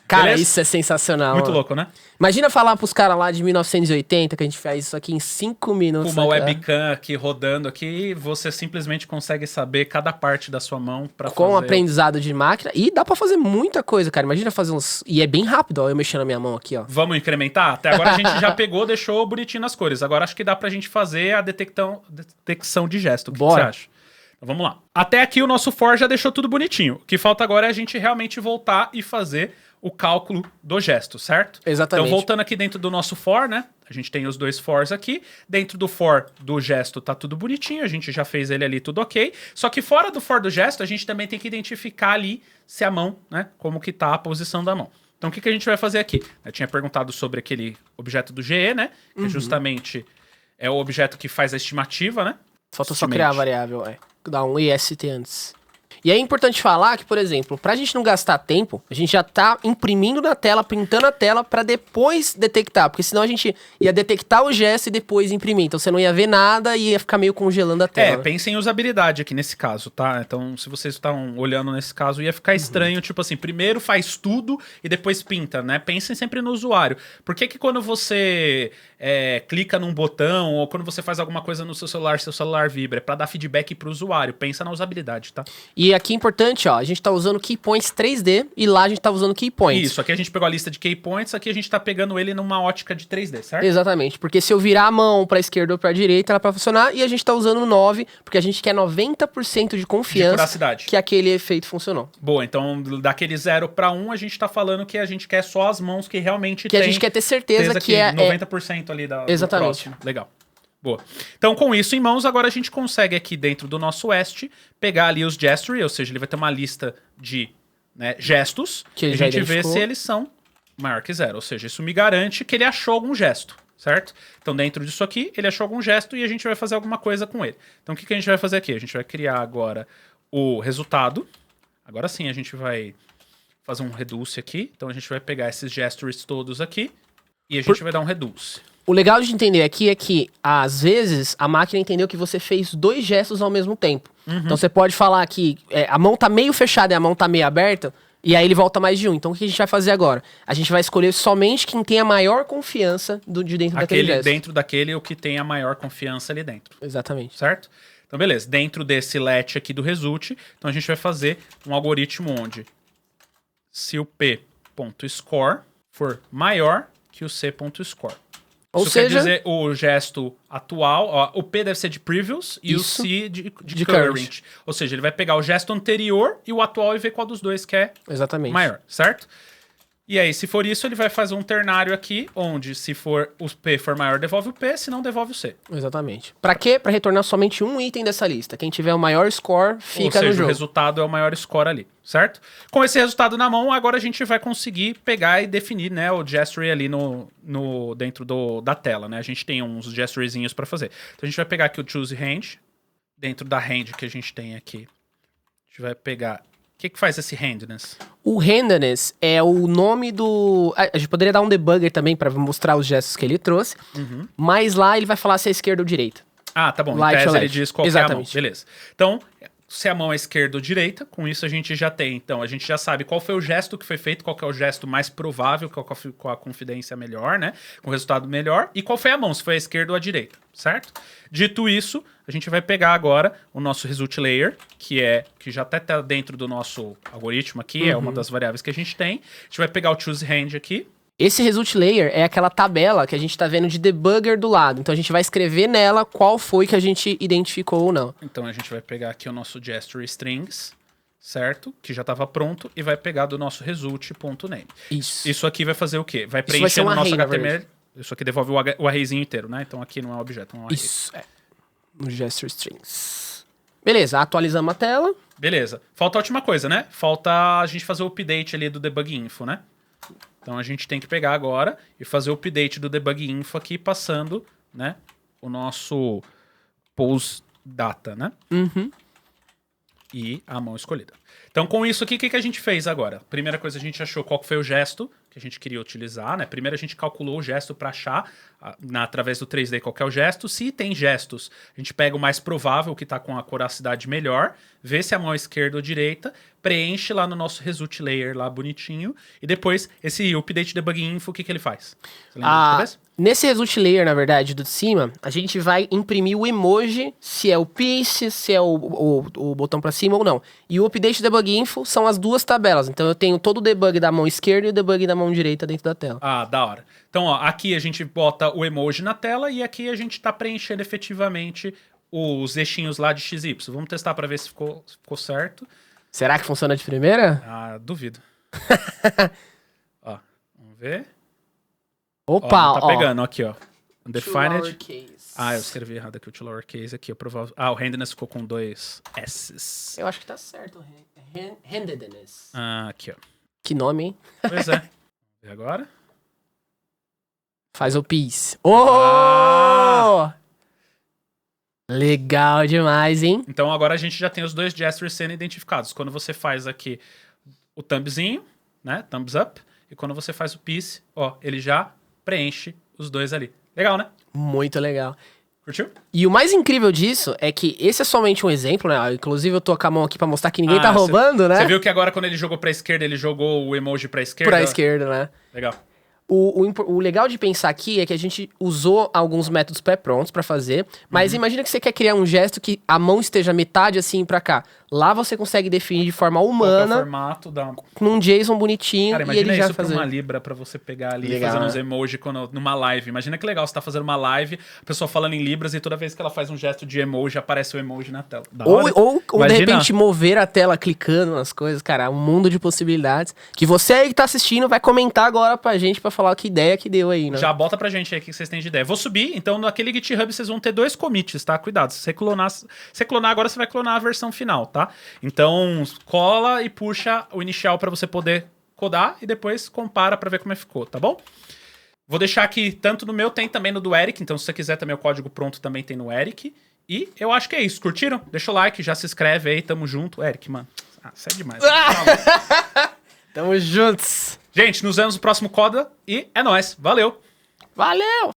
Cara, Beleza? isso é sensacional. Muito mano. louco, né? Imagina falar pros caras lá de 1980 que a gente faz isso aqui em 5 minutos. Com uma né, cara? webcam aqui rodando aqui, você simplesmente consegue saber cada parte da sua mão pra Com fazer... aprendizado de máquina. E dá pra fazer muita coisa, cara. Imagina fazer uns... E é bem rápido, ó. Eu mexendo na minha mão aqui, ó. Vamos incrementar? Até agora a gente já pegou, deixou bonitinho nas cores. Agora acho que dá pra gente fazer a detecção de gesto. O que Bora. você acha? Então vamos lá. Até aqui o nosso for já deixou tudo bonitinho. O que falta agora é a gente realmente voltar e fazer o cálculo do gesto, certo? Exatamente. Então voltando aqui dentro do nosso for, né? A gente tem os dois fors aqui. Dentro do for do gesto tá tudo bonitinho. A gente já fez ele ali tudo ok. Só que fora do for do gesto, a gente também tem que identificar ali se a mão, né? Como que tá a posição da mão. Então o que a gente vai fazer aqui? Eu tinha perguntado sobre aquele objeto do GE, né? Que justamente é o objeto que faz a estimativa, né? Falta só criar a variável, Dá um EST antes. E é importante falar que, por exemplo, pra gente não gastar tempo, a gente já tá imprimindo na tela, printando a tela pra depois detectar. Porque senão a gente ia detectar o gesto e depois imprimir. Então você não ia ver nada e ia ficar meio congelando a tela. Pensem em usabilidade aqui nesse caso, tá? Então, se vocês estão olhando nesse caso, ia ficar estranho, tipo assim, primeiro faz tudo e depois pinta, né? Pensem sempre no usuário. Por que quando você clica num botão ou quando você faz alguma coisa no seu celular vibra? É pra dar feedback pro usuário. Pensa na usabilidade, tá? E aqui é importante, ó, a gente tá usando keypoints 3D e lá a gente tá usando keypoints. Isso, aqui a gente pegou a lista de keypoints, aqui a gente tá pegando ele numa ótica de 3D, certo? Exatamente, porque se eu virar a mão pra esquerda ou pra direita, ela vai funcionar, e a gente tá usando o 9, porque a gente quer 90% de De confiança curacidade. que aquele efeito funcionou. Boa, então daquele 0 para 1, a gente tá falando que a gente quer só as mãos que realmente Que a gente quer ter certeza que é... 90% ali do Exatamente. próximo. Legal. Boa. Então, com isso em mãos, agora a gente consegue aqui dentro do nosso EST pegar ali os gestory, ou seja, ele vai ter uma lista de gestos Que e ele a já gente vê identificou. se eles são maior que 0. Ou seja, isso me garante que ele achou algum gesto, certo? Então, dentro disso aqui, ele achou algum gesto e a gente vai fazer alguma coisa com ele. Então, o que a gente vai fazer aqui? A gente vai criar agora o resultado. Agora sim, a gente vai fazer um reduce aqui. Então, a gente vai pegar esses gestures todos aqui e a gente vai dar um reduce. O legal de entender aqui é que, às vezes, a máquina entendeu que você fez 2 gestos ao mesmo tempo. Então, você pode falar que a mão tá meio fechada e a mão tá meio aberta, e aí ele volta mais de um. Então, o que a gente vai fazer agora? A gente vai escolher somente quem tem a maior confiança de dentro daquele gesto. Dentro daquele, o que tem a maior confiança ali dentro. Exatamente. Certo? Então, beleza. Dentro desse let aqui do result, então a gente vai fazer um algoritmo onde se o p.score for maior que o c.score. Ou Isso seja, quer dizer o gesto atual, ó, o P deve ser de previous e Isso. o C de De current. current. Ou seja, ele vai pegar o gesto anterior e o atual e ver qual dos dois que é exatamente. maior, certo? E aí, se for isso, ele vai fazer um ternário aqui, onde se for o P for maior, devolve o P, se não, devolve o C. Exatamente. Pra quê? Pra retornar somente um item dessa lista. Quem tiver o maior score fica Ou seja, no o jogo. resultado é o maior score ali, certo? Com esse resultado na mão, agora a gente vai conseguir pegar e definir, né, o gestury ali dentro da tela, né? A gente tem uns gesturezinhos pra fazer. Então a gente vai pegar aqui o choose hand, dentro da hand que a gente tem aqui. A gente vai pegar... O que faz esse handness? O handedness é o nome do... A gente poderia dar um debugger também pra mostrar os gestos que ele trouxe. Mas lá ele vai falar se é esquerda ou direita. Ah, tá bom. Em Light tese ou ele left. diz qual que é a mão. Exatamente. Beleza. Então, se a mão é esquerda ou direita, com isso a gente já tem. Então, a gente já sabe qual foi o gesto que foi feito, qual que é o gesto mais provável, com a confidência melhor, né? Com o resultado melhor. E qual foi a mão, se foi a esquerda ou a direita, certo? Dito isso, a gente vai pegar agora o nosso result layer, que já até tá dentro do nosso algoritmo aqui, é uma das variáveis que a gente tem. A gente vai pegar o choose hand aqui. Esse result layer é aquela tabela que a gente tá vendo de debugger do lado. Então a gente vai escrever nela qual foi que a gente identificou ou não. Então a gente vai pegar aqui o nosso gesture strings, certo? Que já estava pronto, e vai pegar do nosso result.name. Isso aqui vai fazer o quê? Vai Isso vai preencher ser um no nosso array, na HTML. verdade. Isso aqui devolve o arrayzinho inteiro, né? Então aqui não é um objeto, é um array. Isso, no gesture strings. Beleza, atualizamos a tela. Beleza. Falta a última coisa, né? Falta a gente fazer o update ali do debug info, né? Então a gente tem que pegar agora e fazer o update do debug info aqui, passando, né, o nosso pose data, né? E a mão escolhida. Então, com isso aqui, o que a gente fez agora? Primeira coisa, a gente achou qual foi o gesto que a gente queria utilizar, né? Primeiro, a gente calculou o gesto para achar, através do 3D, qual que é o gesto. Se tem gestos, a gente pega o mais provável, que está com a curacidade melhor, vê se é a mão esquerda ou direita, preenche lá no nosso result layer lá bonitinho, e depois esse update debug info, o que ele faz? Você lembra de cabeça? Nesse result layer, na verdade, do de cima, a gente vai imprimir o emoji, se é o piece, se é o botão pra cima ou não. E o update debug info são as duas tabelas. Então eu tenho todo o debug da mão esquerda e o debug da mão direita dentro da tela. Ah, da hora. Então, ó, aqui a gente bota o emoji na tela e aqui a gente tá preenchendo efetivamente os eixinhos lá de XY. Vamos testar pra ver se ficou certo. Será que funciona de primeira? Ah, duvido. Ó, vamos ver. Opa, ó. Não tá pegando, aqui, ó. Undefined. Lowercase. Ah, eu escrevi errado aqui o to lowercase aqui. O handedness ficou com 2 S's. Eu acho que tá certo. Handedness. Ah, aqui, ó. Que nome, hein? Pois é. E agora? Faz o piece. Oh! Legal demais, hein? Então agora a gente já tem os dois gestures sendo identificados. Quando você faz aqui o thumbzinho, né? Thumbs up. E quando você faz o piece, ó, ele já preenche os dois ali. Legal, né? Muito legal. Curtiu? E o mais incrível disso é que esse é somente um exemplo, né? Inclusive eu tô com a mão aqui pra mostrar que ninguém tá roubando, né? Você viu que agora quando ele jogou pra esquerda, ele jogou o emoji pra esquerda? Pra esquerda, né? Legal. O legal de pensar aqui é que a gente usou alguns métodos pré-prontos pra fazer, mas imagina que você quer criar um gesto que a mão esteja metade assim pra cá. Lá você consegue definir de forma humana, qual é o formato da... num JSON bonitinho, Cara, e imagina ele já isso fazer. pra uma Libra, pra você pegar ali Legal, e fazer né? uns emojis numa live. Imagina que legal, você tá fazendo uma live, a pessoa falando em Libras e toda vez que ela faz um gesto de emoji, aparece o emoji na tela. Da hora. Ou de Imagina. repente mover a tela clicando nas coisas, cara, um mundo de possibilidades. Que você aí que tá assistindo vai comentar agora pra gente pra falar que ideia que deu aí, né? Já bota pra gente aí o que vocês têm de ideia. Vou subir, então naquele GitHub vocês vão ter 2 commits, tá? Cuidado, se você clonar agora, você vai clonar a versão final, tá? Então cola e puxa o inicial pra você poder codar e depois compara pra ver como é que ficou, tá bom? Vou deixar aqui, tanto no meu, tem também no do Eric, então se você quiser também o código pronto também tem no Eric. E eu acho que é isso, curtiram? Deixa o like, já se inscreve aí, tamo junto. Eric, mano, você é demais. Tamo juntos. Gente, nos vemos no próximo Coda e é nóis, valeu! Valeu!